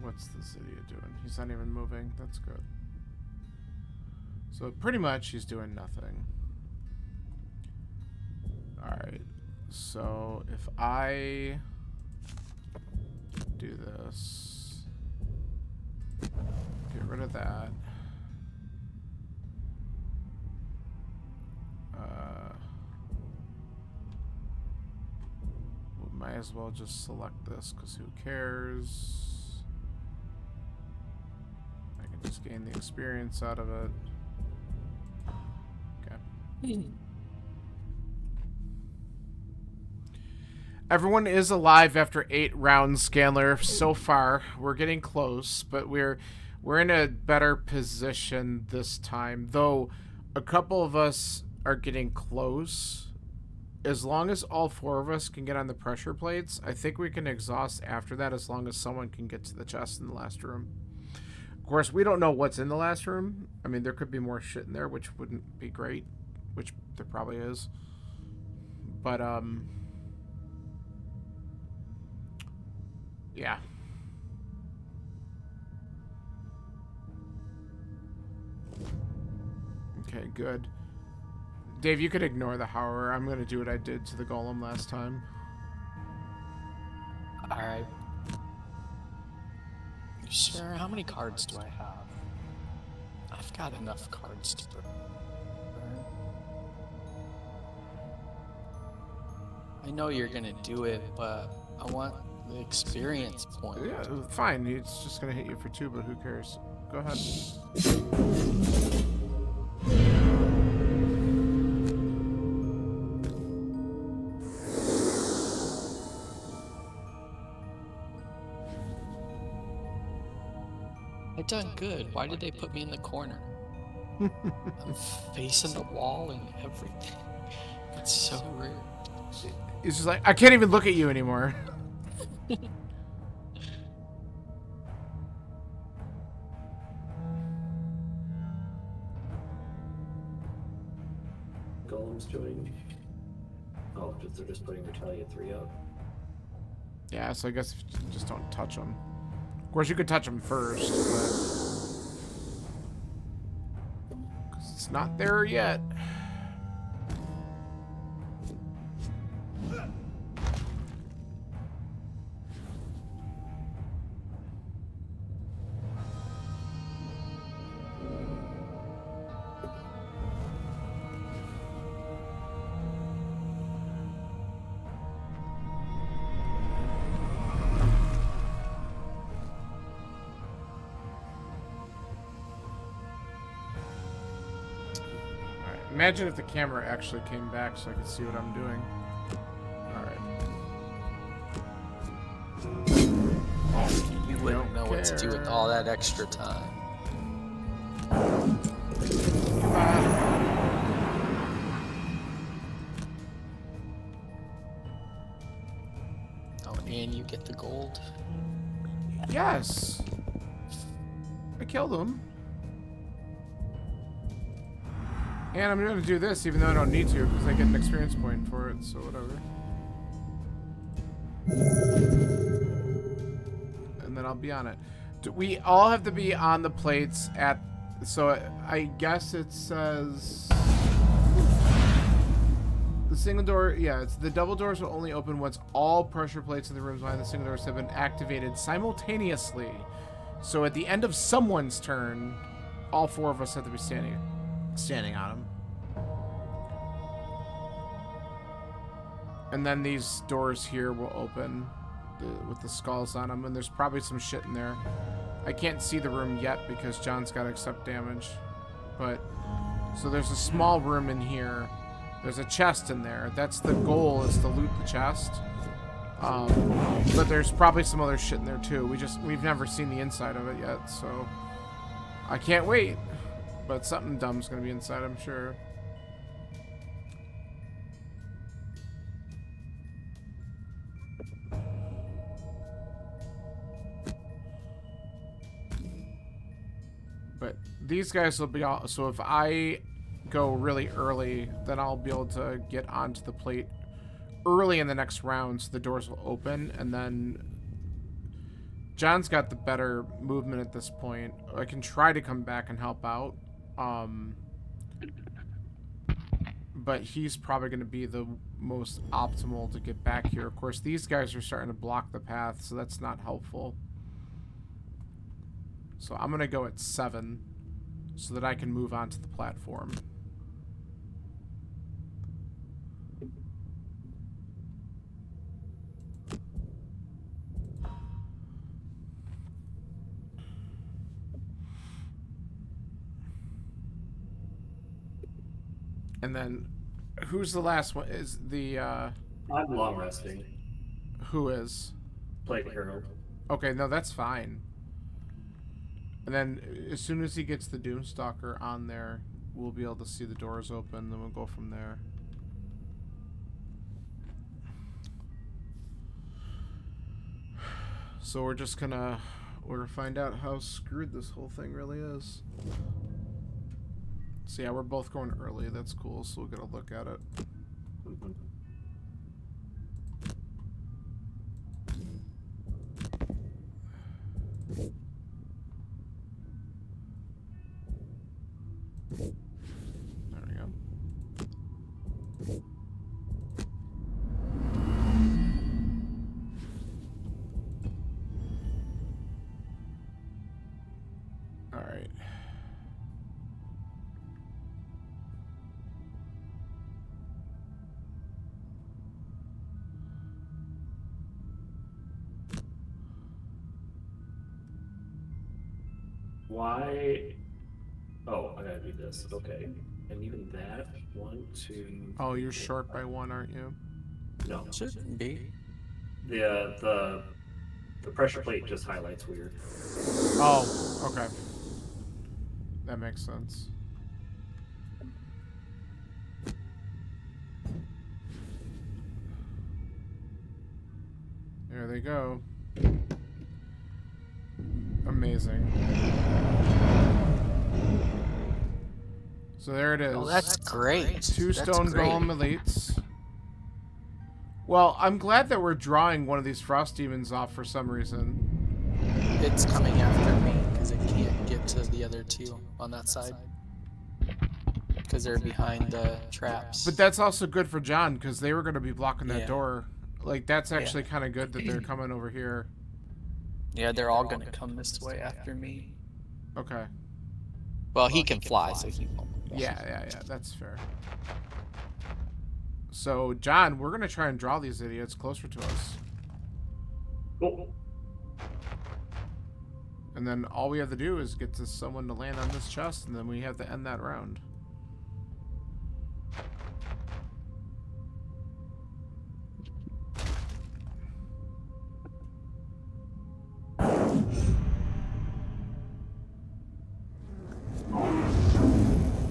What's this idiot doing? He's not even moving. That's good. So pretty much he's doing nothing. Alright. So if I do this, get rid of that. We might as well just select this because who cares? Just gain the experience out of it. Okay. Everyone is alive after 8 rounds, Scanler. So far, we're getting close, but we're in a better position this time. Though a couple of us are getting close, as long as all 4 of us can get on the pressure plates, I think we can exhaust after that as long as someone can get to the chest in the last room. Of course, we don't know what's in the last room. I mean, there could be more shit in there, which wouldn't be great, which there probably is. But, yeah. Okay, good. Dave, you could ignore the hower. I'm gonna do what I did to the golem last time. Alright. Sure, how many cards do I have? I've got enough cards to burn. I know you're gonna do it, but I want the experience point. Yeah, fine. It's just gonna hit you for 2, but who cares? Go ahead. I done good. Why did they put me in the corner? I'm facing the wall and everything. It's so weird. It's just like, I can't even look at you anymore. Golems joining. Oh, they're just putting Retaliate 3 up. Yeah, so I guess if you just don't touch them. Of course, you could touch them first, but... because it's not there yet. Imagine if the camera actually came back so I could see what I'm doing. Alright. You wouldn't know what to do with all that extra time. Oh, and you get the gold? Yes! I killed him. And I'm going to do this even though I don't need to because I get an experience point for it, so whatever. And then I'll be on it. We all have to be on the plates at... So I guess it says... The single door... Yeah, it's the double doors will only open once all pressure plates in the rooms behind the single doors have been activated simultaneously. So at the end of someone's turn, all 4 of us have to be standing on them. And then these doors here will open with the skulls on them, and there's probably some shit in there. I can't see the room yet because John's got to accept damage. But, so there's a small room in here. There's a chest in there. That's the goal, is to loot the chest. But there's probably some other shit in there too. We've never seen the inside of it yet, so I can't wait. But something dumb's gonna be inside, I'm sure. But these guys will be all, so if I go really early, then I'll be able to get onto the plate early in the next round, so the doors will open, and then John's got the better movement at this point. I can try to come back and help out. But he's probably going to be the most optimal to get back here. Of course, these guys are starting to block the path, so that's not helpful. So I'm going to go at 7 so that I can move onto the platform. And then, who's the last one? Is the, I'm long resting. Who is? Plague Herald. Okay, no, that's fine. And then, as soon as he gets the Doomstalker on there, we'll be able to see the doors open, then we'll go from there. So we're gonna find out how screwed this whole thing really is. So yeah, we're both going early. That's cool. So we'll get a look at it. There we go. All right. Why? Oh, I gotta do this. Okay. And even that, 1, 2. Oh, you're short by 1, aren't you? No. Shouldn't be. The pressure plate just highlights weird. Oh, okay. That makes sense. There they go. Amazing. So there it is. Oh, that's great. 2 stone golem elites. Well, I'm glad that we're drawing one of these frost demons off for some reason. It's coming after me because it can't get to the other 2 on that side. Because they're behind the traps. But that's also good for John because they were going to be blocking that Yeah. door. Like, that's actually kind of good that they're coming over here. Yeah, they're all gonna come this way after me. Okay. Well, he can fly, so he won't. Yeah, that's fair. So, John, we're going to try and draw these idiots closer to us. Oh, And then all we have to do is get to someone to land on this chest, and then we have to end that round.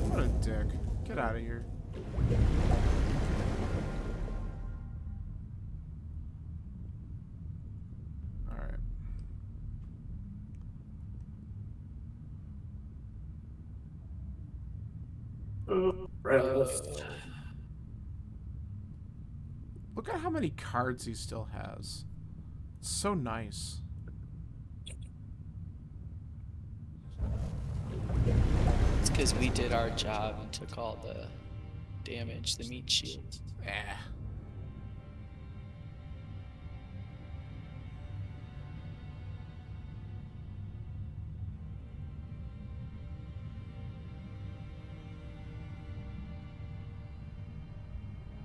What a dick. Get out of here. Alright. Look at how many cards he still has. It's so nice. It's because we did our job and took all the damage, the meat shield. Eh.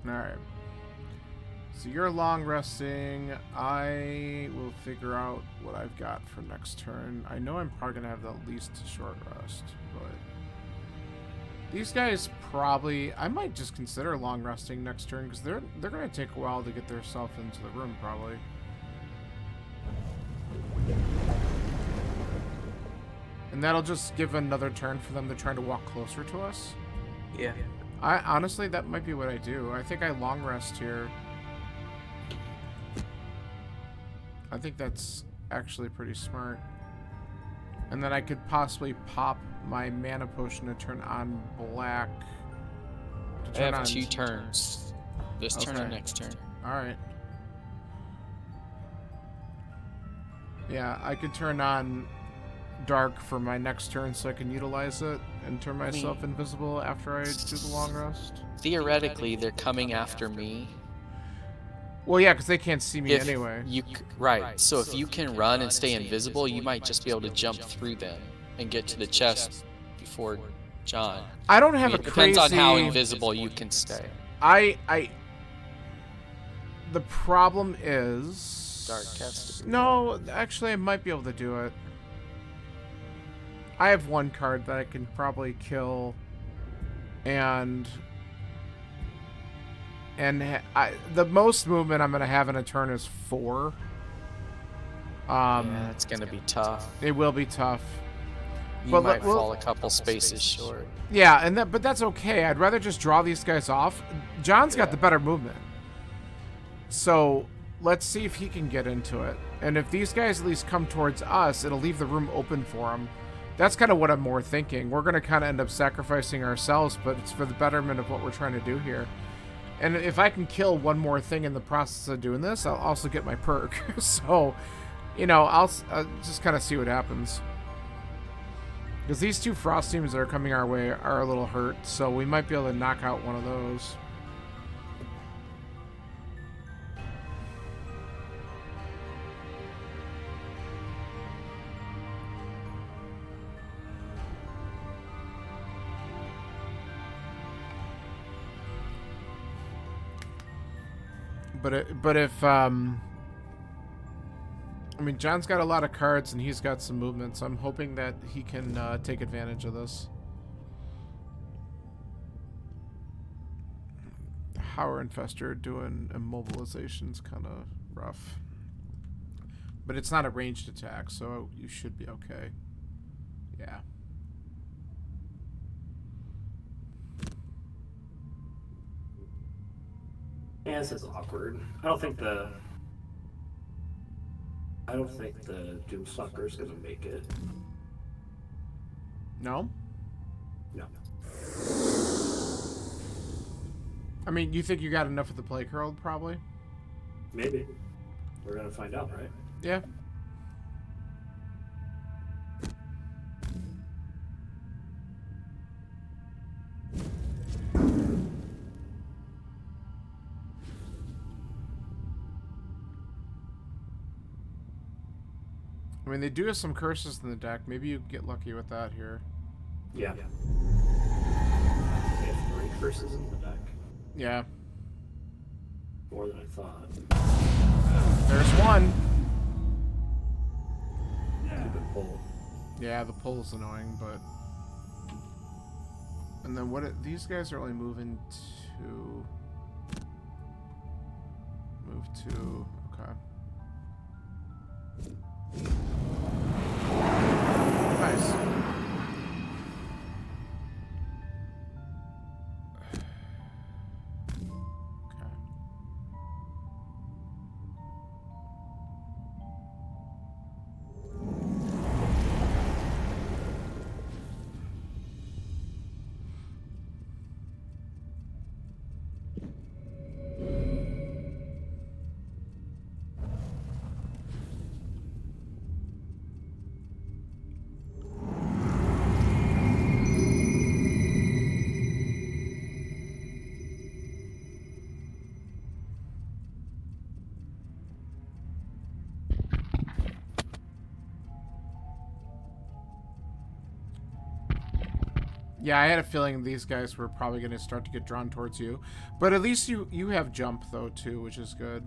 Alright. So you're long resting. I will figure out what I've got for next turn. I know I'm probably gonna have the least short rest, but these guys probably I might just consider long resting next turn because they're gonna take a while to get themselves into the room probably. And that'll just give another turn for them to try to walk closer to us. Yeah. I honestly, that might be what I do. I think I long rest here. I think that's actually pretty smart. And then I could possibly pop my mana potion to turn on black. I have 2 turns. This turn Okay. and next turn. Alright. Yeah, I could turn on dark for my next turn so I can utilize it and turn myself invisible after I do the long rest. Theoretically, they're coming after me. Well, yeah, because they can't see me If anyway. Right. So if you can run and stay invisible, you might just be able to jump through them and get to the chest before John. I don't have I mean, a it crazy... depends on how invisible you can stay. The problem is... Dark has to be No, actually, I might be able to do it. I have 1 card that I can probably kill, and the most movement I'm gonna have in a turn is 4. Yeah, it's gonna be tough. It will be tough. You But might we'll- fall a couple spaces short. Yeah, but that's okay. I'd rather just draw these guys off. John's got the better movement. So let's see if he can get into it. And if these guys at least come towards us, it'll leave the room open for them. That's kind of what I'm more thinking. We're going to kind of end up sacrificing ourselves, but it's for the betterment of what we're trying to do here. And if I can kill one more thing in the process of doing this, I'll also get my perk. So, you know, I'll just kind of see what happens. Because these two frost teams that are coming our way are a little hurt, so we might be able to knock out one of those. But if I mean, John's got a lot of cards and he's got some movement, so I'm hoping that he can take advantage of this. Howler Infestor doing immobilization's kind of rough. But it's not a ranged attack, so you should be okay. Yeah. Yeah, this is awkward. I don't think the Doomstalker's gonna make it. No? No. I mean, you think you got enough of the Plague Herald, probably? Maybe. We're gonna find out, right? Yeah. I mean, they do have some curses in the deck. Maybe you get lucky with that here. Yeah. We have 3 curses in the deck. Yeah. More than I thought. There's one. Stupid pull. Yeah, the pull's annoying, but... And then these guys are only moving to... Move to... Okay. Nice. Okay. Yeah, I had a feeling these guys were probably going to start to get drawn towards you. But at least you have jump, though, too, which is good.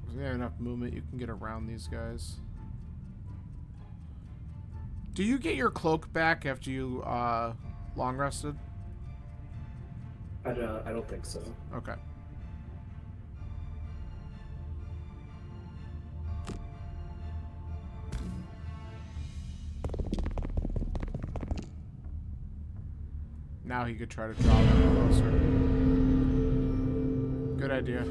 If you have enough movement, you can get around these guys. Do you get your cloak back after you long rested? I don't think so. Okay. Now he could try to draw them closer. Good idea.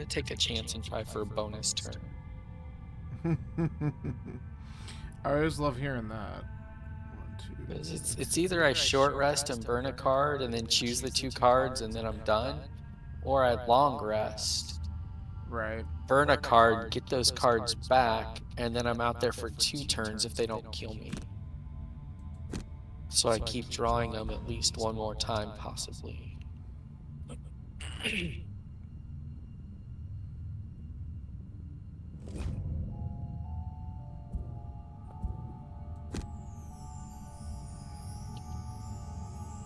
gonna take a chance and try for a bonus turn. I always love hearing that. 1, 2. It's either I short rest and burn a card and then choose the 2 cards and then I'm done, or I long rest, Right. burn a card, get those cards back, and then I'm out there for 2 turns if they don't kill me. So I keep drawing them at least one more time, possibly.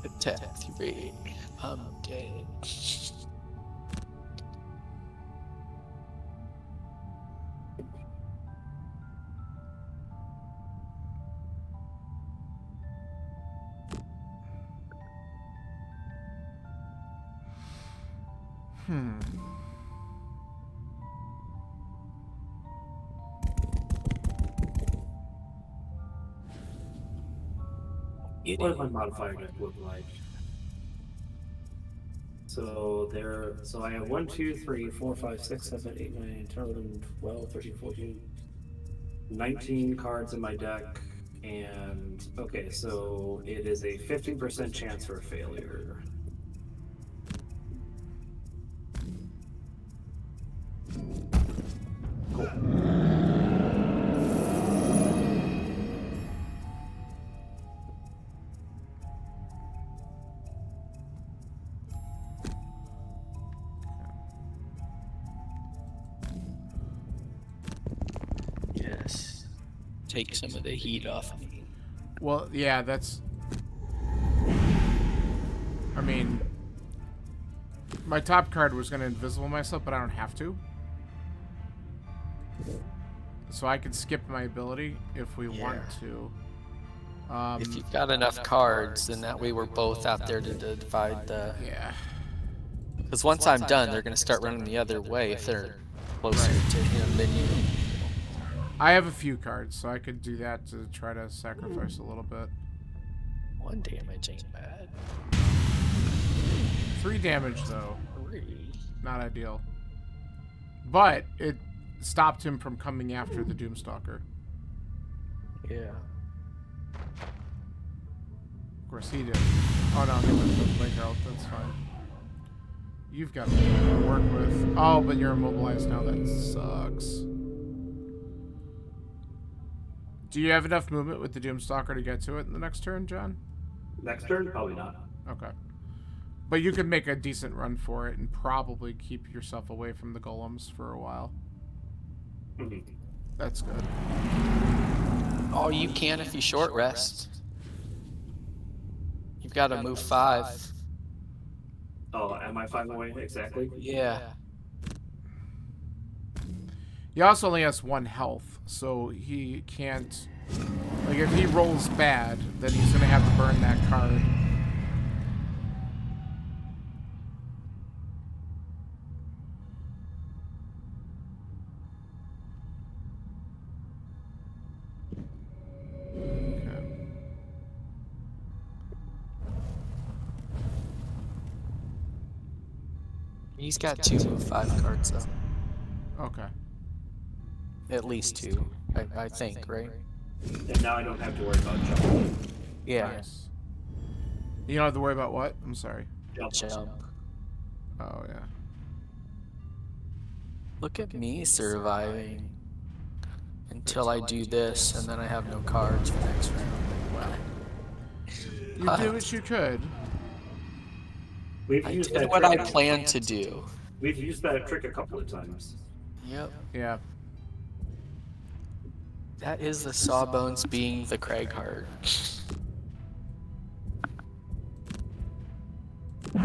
Attack 3. I'm dead. What does my modifier deck look like? So I have 1, 2, 3, 4, 5, 6, 7, 8, 9, 10, 11, 12, 13, 14, 19 cards in my deck. And okay, so it is a 15% chance for failure. Cool. Yes. Take some of the heat off me. Well, yeah, that's... I mean... My top card was going to invisible myself, but I don't have to. So I can skip my ability if we want to. If you've got enough cards, then that way we're both out there to divide the... Yeah. Because once I'm done, they're going to start running the other way if they're closer to him than you. I have a few cards, so I could do that to try to sacrifice a little bit. 1 damage ain't bad. 3 damage, though. 3. Not ideal. But it stopped him from coming after the Doomstalker. Yeah. Of course, he did. Oh, no, he went to the playground. That's fine. You've got to work with. Oh, but you're immobilized now. That sucks. Do you have enough movement with the Doomstalker to get to it in the next turn, John? Next turn? Probably not. Okay. But you could make a decent run for it and probably keep yourself away from the golems for a while. That's good. Oh, you can if you short rest. You've got to move 5. Oh, am I 5 away? Exactly. Yeah. He also only has 1 health, so he can't... Like, if he rolls bad, then he's going to have to burn that card. Okay. He's got 2 move 5 cards, though. Okay. At least 2, I think, right? And now I don't have to worry about jumping. Yeah. Nice. You don't have to worry about what? I'm sorry. Jump. Oh, yeah. Look at me surviving. Until I do this, and then I have no cards for next round. You did what you could. We've I used did that what trick. I planned to do. We've used that trick a couple of times. Yep. Yeah. That is the Sawbones being the Craighheart. I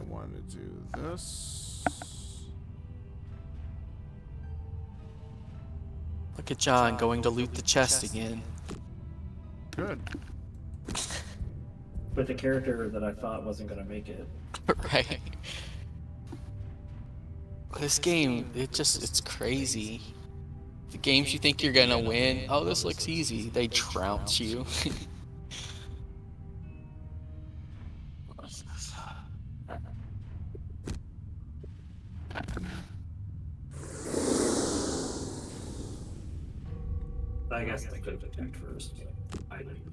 want to do this. Look at John going to loot the chest again. Good. With a character that I thought wasn't going to make it. Right. This game, it's crazy. The games you think you're gonna win, oh, this looks easy, they trounce you. I guess I could have attacked first. But I didn't.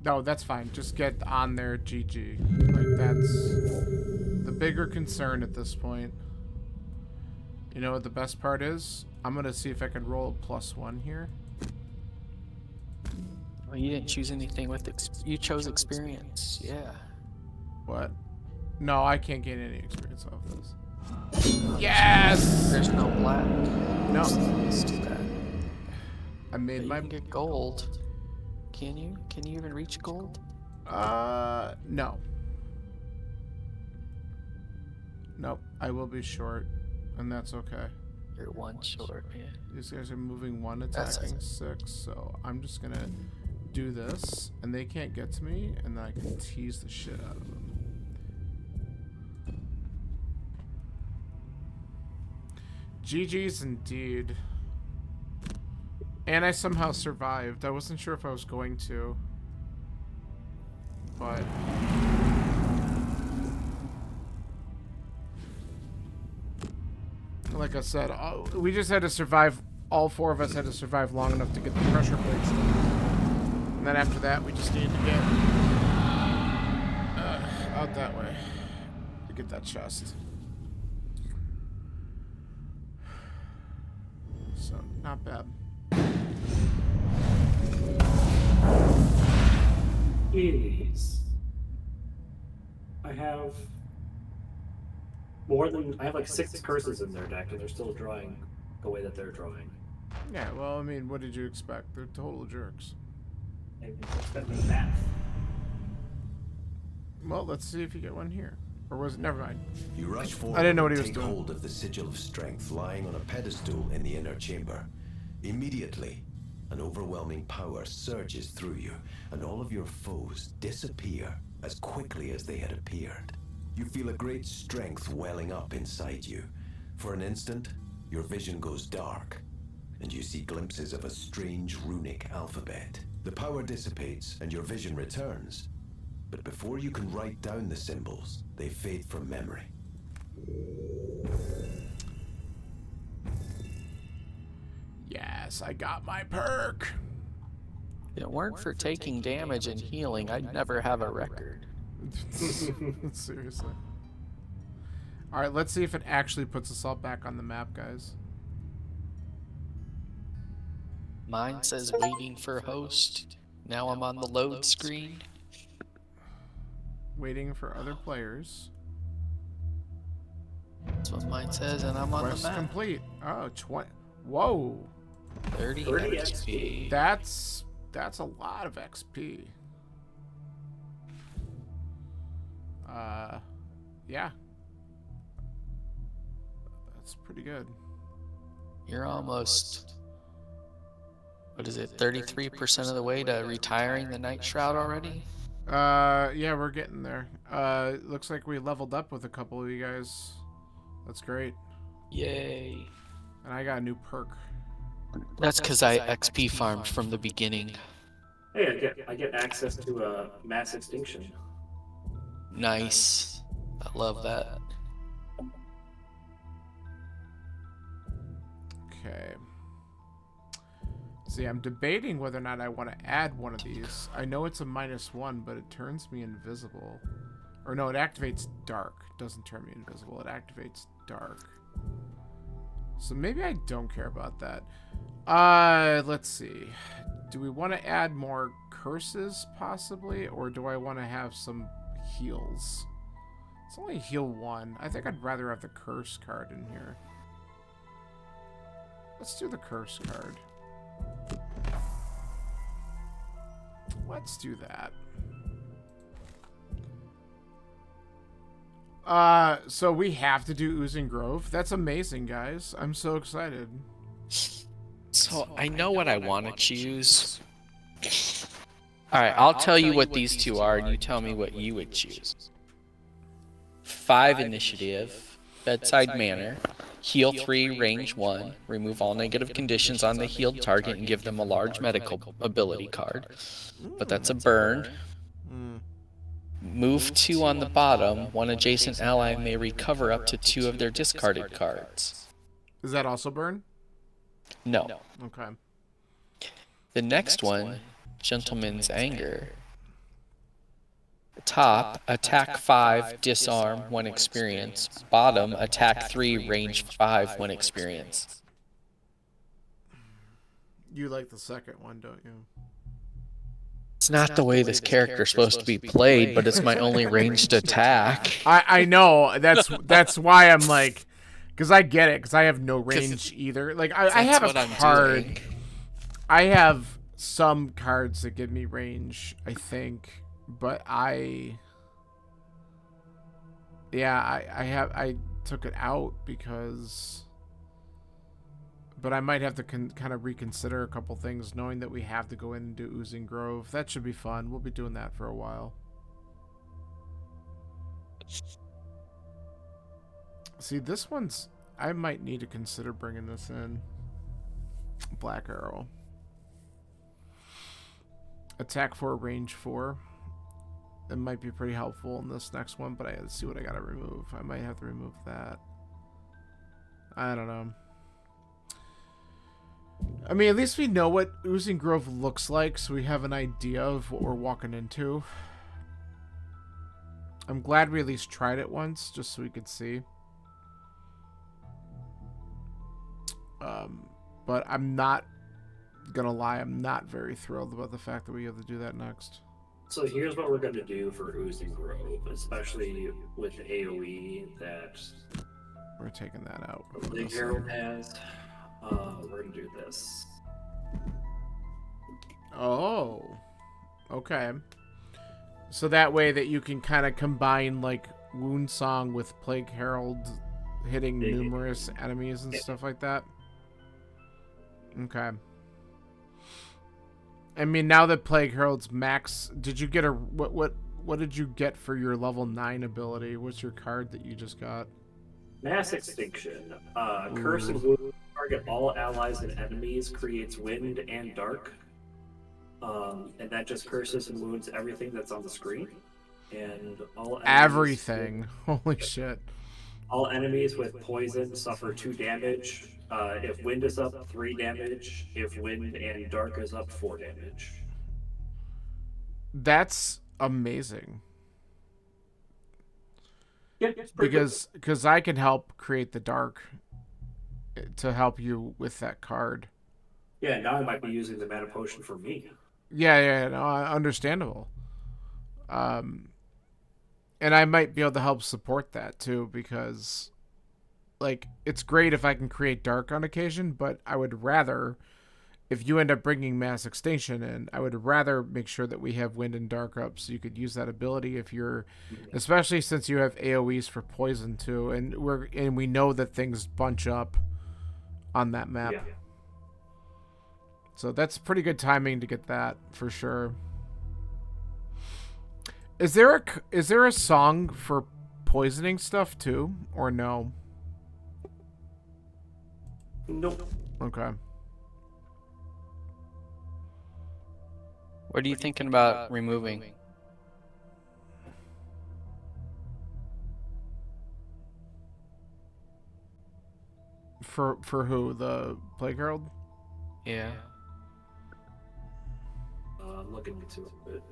No, that's fine. Just get on there, GG. Like, that's the bigger concern at this point. You know what the best part is? I'm gonna see if I can roll a +1 here. Well, you didn't choose anything with you chose experience. Yeah. What? No, I can't gain any experience off this. Yes! There's no black. No. Let's do that. I made But my... you can get gold. Can you? Can you even reach gold? No. Nope, I will be short, and that's okay. You're one short, yeah. These guys are moving 1, That's attacking 6, so I'm just gonna do this, and they can't get to me, and then I can tease the shit out of them. GG's indeed. And I somehow survived. I wasn't sure if I was going to. But... like I said, we just had to survive. All 4 of us had to survive long enough to get the pressure plates done. And then after that, we just needed to get out that way to get that chest. So, not bad. Jeez. I have I have like 6 curses in their deck, and they're still drawing the way that they're drawing. Yeah, well, I mean, what did you expect? They're total jerks. I expect math. Well, let's see if you get one here. Or was it? Never mind. You rush forward I didn't know what he and was take doing. hold of the sigil of strength lying on a pedestal in the inner chamber. Immediately, an overwhelming power surges through you, and all of your foes disappear as quickly as they had appeared. You feel a great strength welling up inside you. For an instant, your vision goes dark, and you see glimpses of a strange runic alphabet. The power dissipates, and your vision returns. But before you can write down the symbols, they fade from memory. Yes, I got my perk. If it weren't for taking damage and healing, I'd never have a record. Seriously. Alright, let's see if it actually puts us all back on the map, guys. Mine says waiting for host. Now I'm on the load screen. Waiting for other players. That's what mine says, and I'm on Quest the map. complete. Oh, 20. Whoa. 30 30 XP. That's a lot of XP. Yeah. That's pretty good. You're almost, what is it, 33% of the way to retiring the Night Shroud already? Yeah, we're getting there. Looks like we leveled up with a couple of you guys. That's great. Yay. And I got a new perk. That's because I XP farmed from the beginning. Hey, I get access to a mass extinction. Nice. I love that. Okay. See, I'm debating whether or not I want to add one of these. I know it's a -1, but it turns me invisible. Or no, it activates dark. It doesn't turn me invisible. It activates dark. So maybe I don't care about that. Let's see. Do we want to add more curses, possibly? Or do I want to have some heals? It's only heal 1. I think I'd rather have the curse card in here. Let's do the curse card. Let's do that. So we have to do Oozing Grove. That's amazing, guys. I'm so excited. So I know what I want to choose. Alright, I'll tell you what these two are, and you tell me what you would choose. 5 initiative, Bedside Manor, heal 3, range 1, remove all negative conditions on the healed target and give them a large medical ability card. But that's a burn. Move 2 on the bottom, one adjacent ally may recover up to 2 of their discarded cards. Is that also burn? No. Okay. The next one, Gentleman's Anger. Top, attack 5, disarm 1 experience. Bottom, attack 3, range 5, 1 experience. You like the second one, don't you? It's not the way this character's supposed to be played, but it's my only ranged attack. I know. That's why I'm like, because I get it, because I have no range either. Like, I have a card. I have some cards that give me range, I think, but I took it out because, but I might have to kind of reconsider a couple things, knowing that we have to go in and do Oozing Grove. That should be fun. We'll be doing that for a while. See, this one's, I might need to consider bringing this in. Black Arrow. Attack 4, range 4. It might be pretty helpful in this next one, but I gotta see what I gotta remove. I might have to remove that. I don't know. I mean, at least we know what Oozing Grove looks like, so we have an idea of what we're walking into. I'm glad we at least tried it once, just so we could see. But I'm not gonna lie, I'm not very thrilled about the fact that we have to do that next. So here's what we're going to do for Oozing Grove, especially with the AoE that we're taking that out. Big Harold has. We're going to do this. Oh, okay. So that way that you can kind of combine like Wound Song with Plague Herald hitting numerous enemies and stuff like that. Okay. I mean, now that Plague Herald's max, did you get a what did you get for your level 9 ability? What's your card that you just got? Mass Extinction. Curse and wound target all allies and enemies, creates wind and dark. And that just curses and wounds everything that's on the screen. And all everything. Holy shit. All enemies with poison suffer 2 damage. If wind is up, 3 damage. If wind and dark is up, 4 damage. That's amazing. Yeah, because I can help create the dark to help you with that card. Yeah, now I might be using the mana potion for me. Yeah, no, understandable. And I might be able to help support that too, because like it's great if I can create dark on occasion, but I would rather, if you end up bringing Mass Extinction in, I would rather make sure that we have wind and dark up so you could use that ability if you're, especially since you have AoEs for poison too, and we know that things bunch up on that map. Yeah. So that's pretty good timing to get that for sure. Is there a song for poisoning stuff too, or no? Nope. Okay. What are you thinking about removing? For who? The Plague Herald? Yeah. I'm looking into it.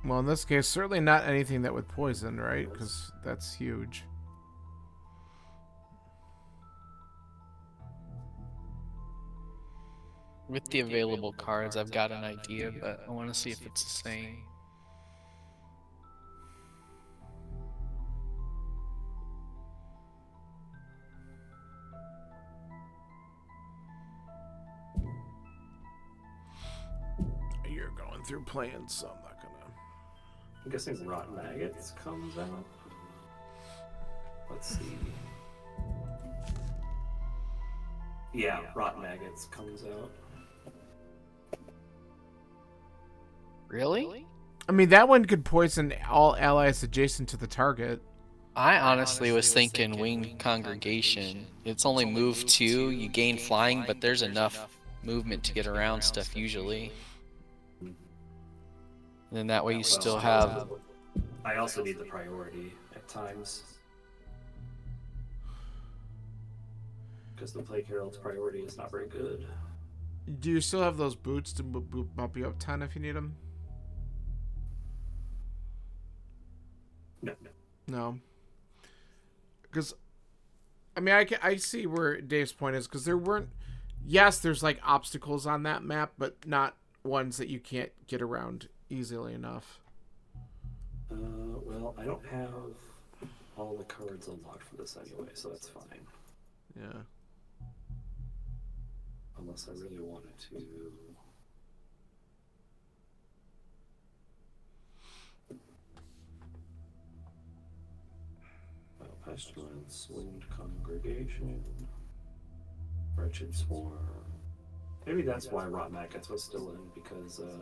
Well, in this case, certainly not anything that would poison, right? Because that's huge. With the available cards, I've got an idea, but I want to see if it's the same. You're going through plans, so I'm not gonna. I'm guessing Rotten Maggots comes out. Let's see. Yeah, Rotten Maggots comes out. Really? I mean, that one could poison all allies adjacent to the target. I honestly was thinking Winged Congregation. It's only move 2, you gain flying, but there's enough movement to get around stuff usually. And then that way you still have... I also need the priority at times. because the Plague Herald's priority is not very good. Do you still have those boots to bump you up 10 if you need them? No. No. Because, I mean, I see where Dave's point is, because there weren't... Yes, there's, like, obstacles on that map, but not ones that you can't get around easily enough. Well, I don't have all the cards unlocked for this anyway, so that's fine. Yeah. Unless I really wanted to. Pestilence, Winged Congregation, Wretched Swarm. Maybe that's why Rot Maggots was still in, because the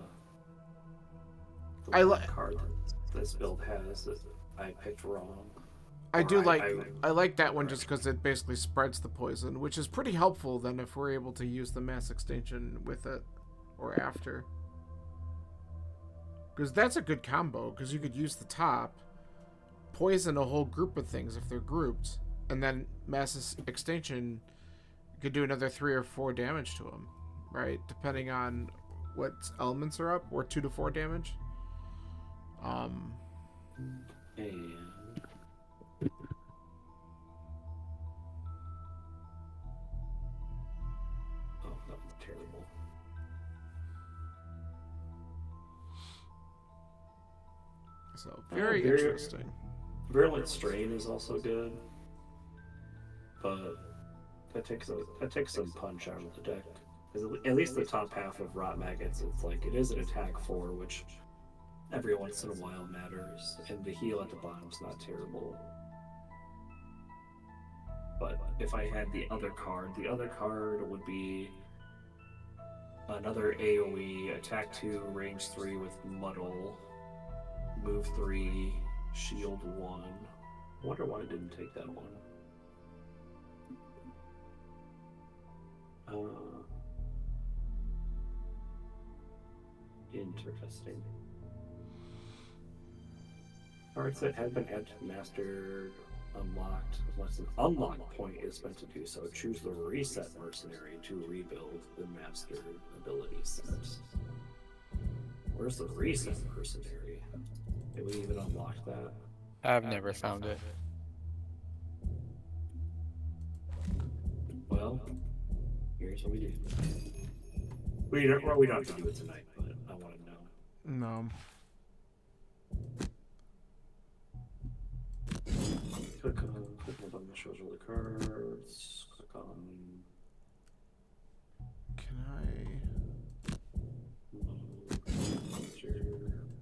one card that this build has that I picked wrong. I like that one just because it basically spreads the poison, which is pretty helpful then if we're able to use the mass extinction with it or after. Because that's a good combo, because you could use the top, poison a whole group of things if they're grouped, and then mass extinction could do another 3 or 4 damage to them, right? Depending on what elements are up, or 2 to 4 damage. And oh, that was terrible. So very interesting. Virulent Strain is also good, but that takes some punch out of the deck. Because at least the top half of Rot Maggots, it's like it is an attack 4, which every once in a while matters, and the heal at the bottom's not terrible. But if I had the other card would be another AoE, attack 2, range 3 with Muddle, move 3, shield 1. I wonder why I didn't take that one. Interesting. Cards that have been mastered, unlocked, unless an unlock point is spent to do so. Choose the Reset Mercenary to rebuild the mastered ability set. Where's the Reset Mercenary? Did we even unlock that? I've never found it. Well, here's what we do. We don't have to do it tonight, but I want to know. No. Click on the button that shows all the cards. Click on. Can I?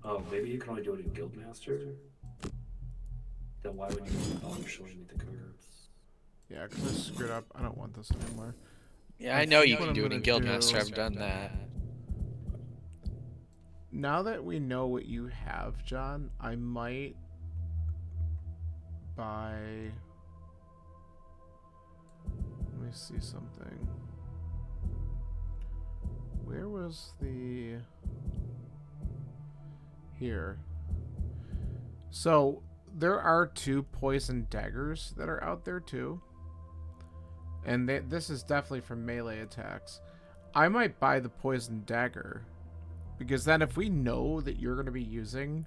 Oh, maybe you can only do it in Guildmaster? Then why would you bother showing me the cards? Yeah, because I screwed up. I don't want this anymore. Yeah, I know you what can I'm do it in gonna Guildmaster. do- I've done that. Now that we know what you have, John, I might buy... Let me see something. Where was the... Here. So, there are 2 poison daggers that are out there too. And this is definitely for melee attacks. I might buy the poison dagger, because then if we know that you're going to be using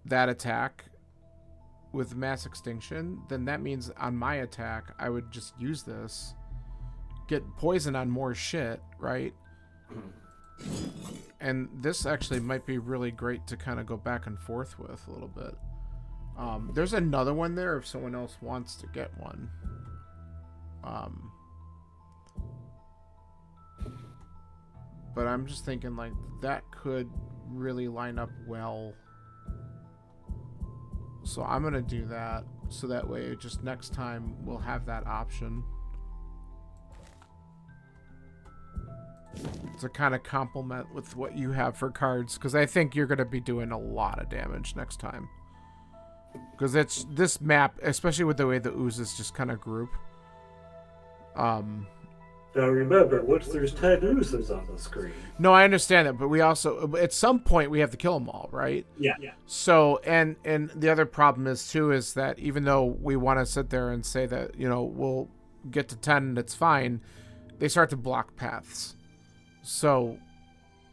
that attack with mass extinction, then that means on my attack I would just use this, get poison on more shit, right? And this actually might be really great to kind of go back and forth with a little bit. There's another one there if someone else wants to get one. But I'm just thinking like that could really line up well. So I'm gonna do that, so that way just next time we'll have that option to kind of complement with what you have for cards, because I think you're gonna be doing a lot of damage next time. Because it's this map, especially with the way the oozes just kind of group. Now remember, once there's 10 oozes on the screen. No, I understand that, but we also, at some point, we have to kill them all, right? Yeah. So, and the other problem is too, is that even though we want to sit there and say that, you know, we'll get to 10 and it's fine, they start to block paths. So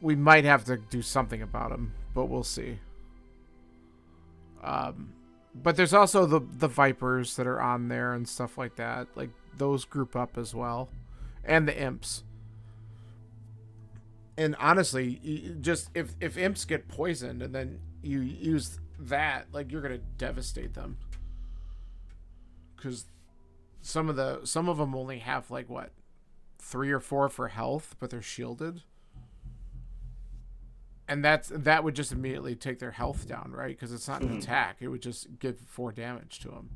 we might have to do something about them, but we'll see. But there's also the Vipers that are on there and stuff like that. Like, those group up as well. And the Imps. And honestly, just if Imps get poisoned and then you use that, like, you're going to devastate them. Because some of them only have, like, what? 3 or 4 for health, but they're shielded. And that would just immediately take their health down, right? Because it's not an attack. It would just give 4 damage to them.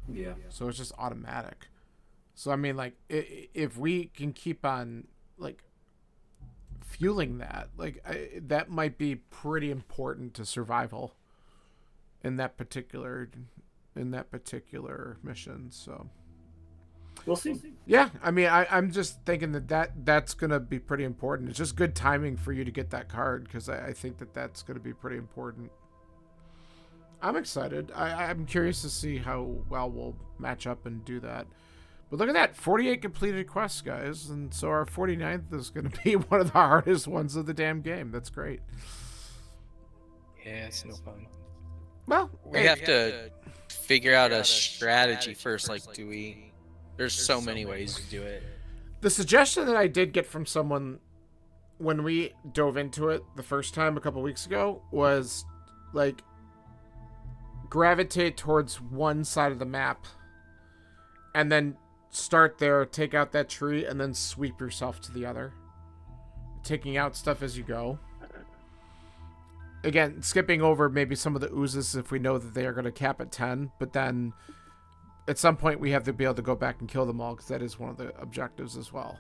Yeah. So it's just automatic. So, I mean, like, if we can keep on, like, fueling that, like, that might be pretty important to survival in that particular mission. So we'll see. Yeah, I mean, I'm just thinking that's going to be pretty important. It's just good timing for you to get that card, because I think that's going to be pretty important. I'm excited. I'm curious to see how well we'll match up and do that. But look at that, 48 completed quests, guys. And so our 49th is going to be one of the hardest ones of the damn game. That's great. Yeah, it's no fun. Well, We have to figure out a strategy first. Like, there's so many ways to do it. The suggestion that I did get from someone when we dove into it the first time a couple weeks ago was, like, gravitate towards one side of the map and then start there, take out that tree, and then sweep yourself to the other, taking out stuff as you go. Again, skipping over maybe some of the oozes if we know that they are going to cap at 10, but then at some point we have to be able to go back and kill them all, because that is one of the objectives as well.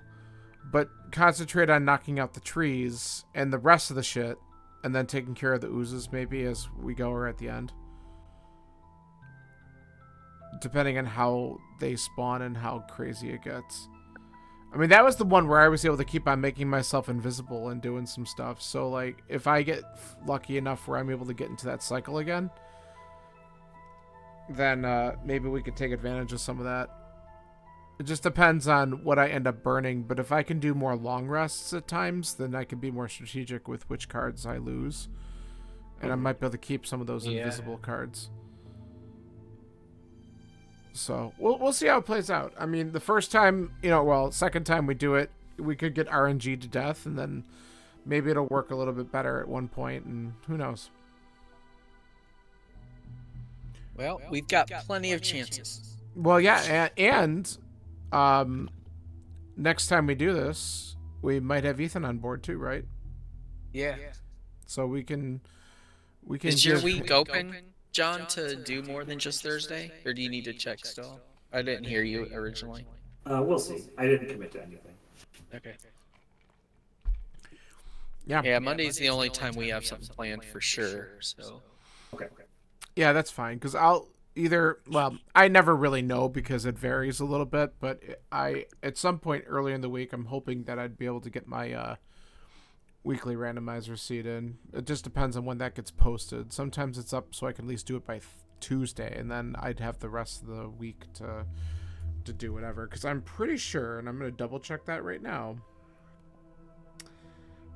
But concentrate on knocking out the trees and the rest of the shit, and then taking care of the oozes maybe as we go or at the end, depending on how they spawn and how crazy it gets. I mean, that was the one where I was able to keep on making myself invisible and doing some stuff. So, like, if I get lucky enough where I'm able to get into that cycle again, then maybe we could take advantage of some of that. It just depends on what I end up burning. But if I can do more long rests at times, then I can be more strategic with which cards I lose. And I might be able to keep some of those invisible cards. So we'll see how it plays out. I mean, the first time, second time we do it, we could get RNG to death, and then maybe it'll work a little bit better at one point, and who knows. Well, we've got plenty of chances. Well, yeah, and next time we do this, we might have Ethan on board too, right? Yeah. So we can. Is your week open, John, to do more than just Thursday? Or do you need to check still? I didn't hear you originally. We'll see. I didn't commit to anything. Okay. Yeah, Monday's the only time we have something planned for sure, so. Okay. Yeah, that's fine, because I never really know because it varies a little bit, but at some point early in the week, I'm hoping that I'd be able to get my weekly randomizer seed in. It just depends on when that gets posted. Sometimes it's up so I can at least do it by Tuesday, and then I'd have the rest of the week to do whatever, because I'm pretty sure, and I'm going to double check that right now,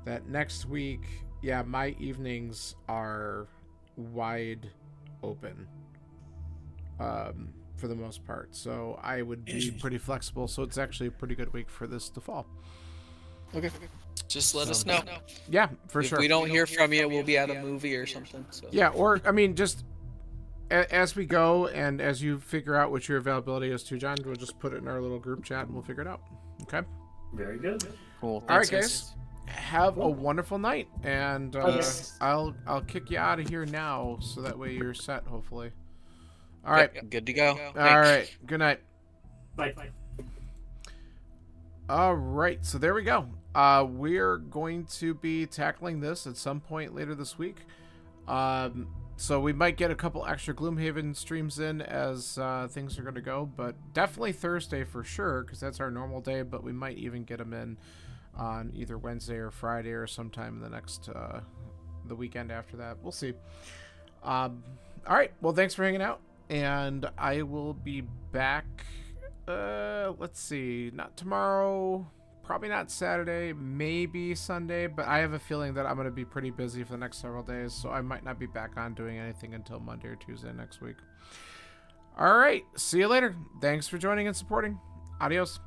that next week, yeah, my evenings are wide open for the most part, so I would be pretty flexible. So it's actually a pretty good week for this to fall. Okay. Just let us know. Yeah, for sure. If we don't hear from you, we'll be at a movie or something. So. Yeah, or I mean, just as we go and as you figure out what your availability is too, John, we'll just put it in our little group chat and we'll figure it out. Okay. Very good. Cool. All right, guys. Have a wonderful night, and I'll kick you out of here now, so that way you're set. Hopefully. All right. Yep, good to go. All right. Good night. Bye. All right. So there we go. We're going to be tackling this at some point later this week. So we might get a couple extra Gloomhaven streams in as things are going to go, but definitely Thursday for sure, because that's our normal day. But we might even get them in on either Wednesday or Friday or sometime in the next the weekend after that. We'll see. All right. Well, thanks for hanging out, and I will be back Let's see. Not tomorrow. Probably not Saturday. Maybe Sunday. But I have a feeling that I'm going to be pretty busy for the next several days. So I might not be back on doing anything until Monday or Tuesday next week. All right. See you later. Thanks for joining and supporting. Adios.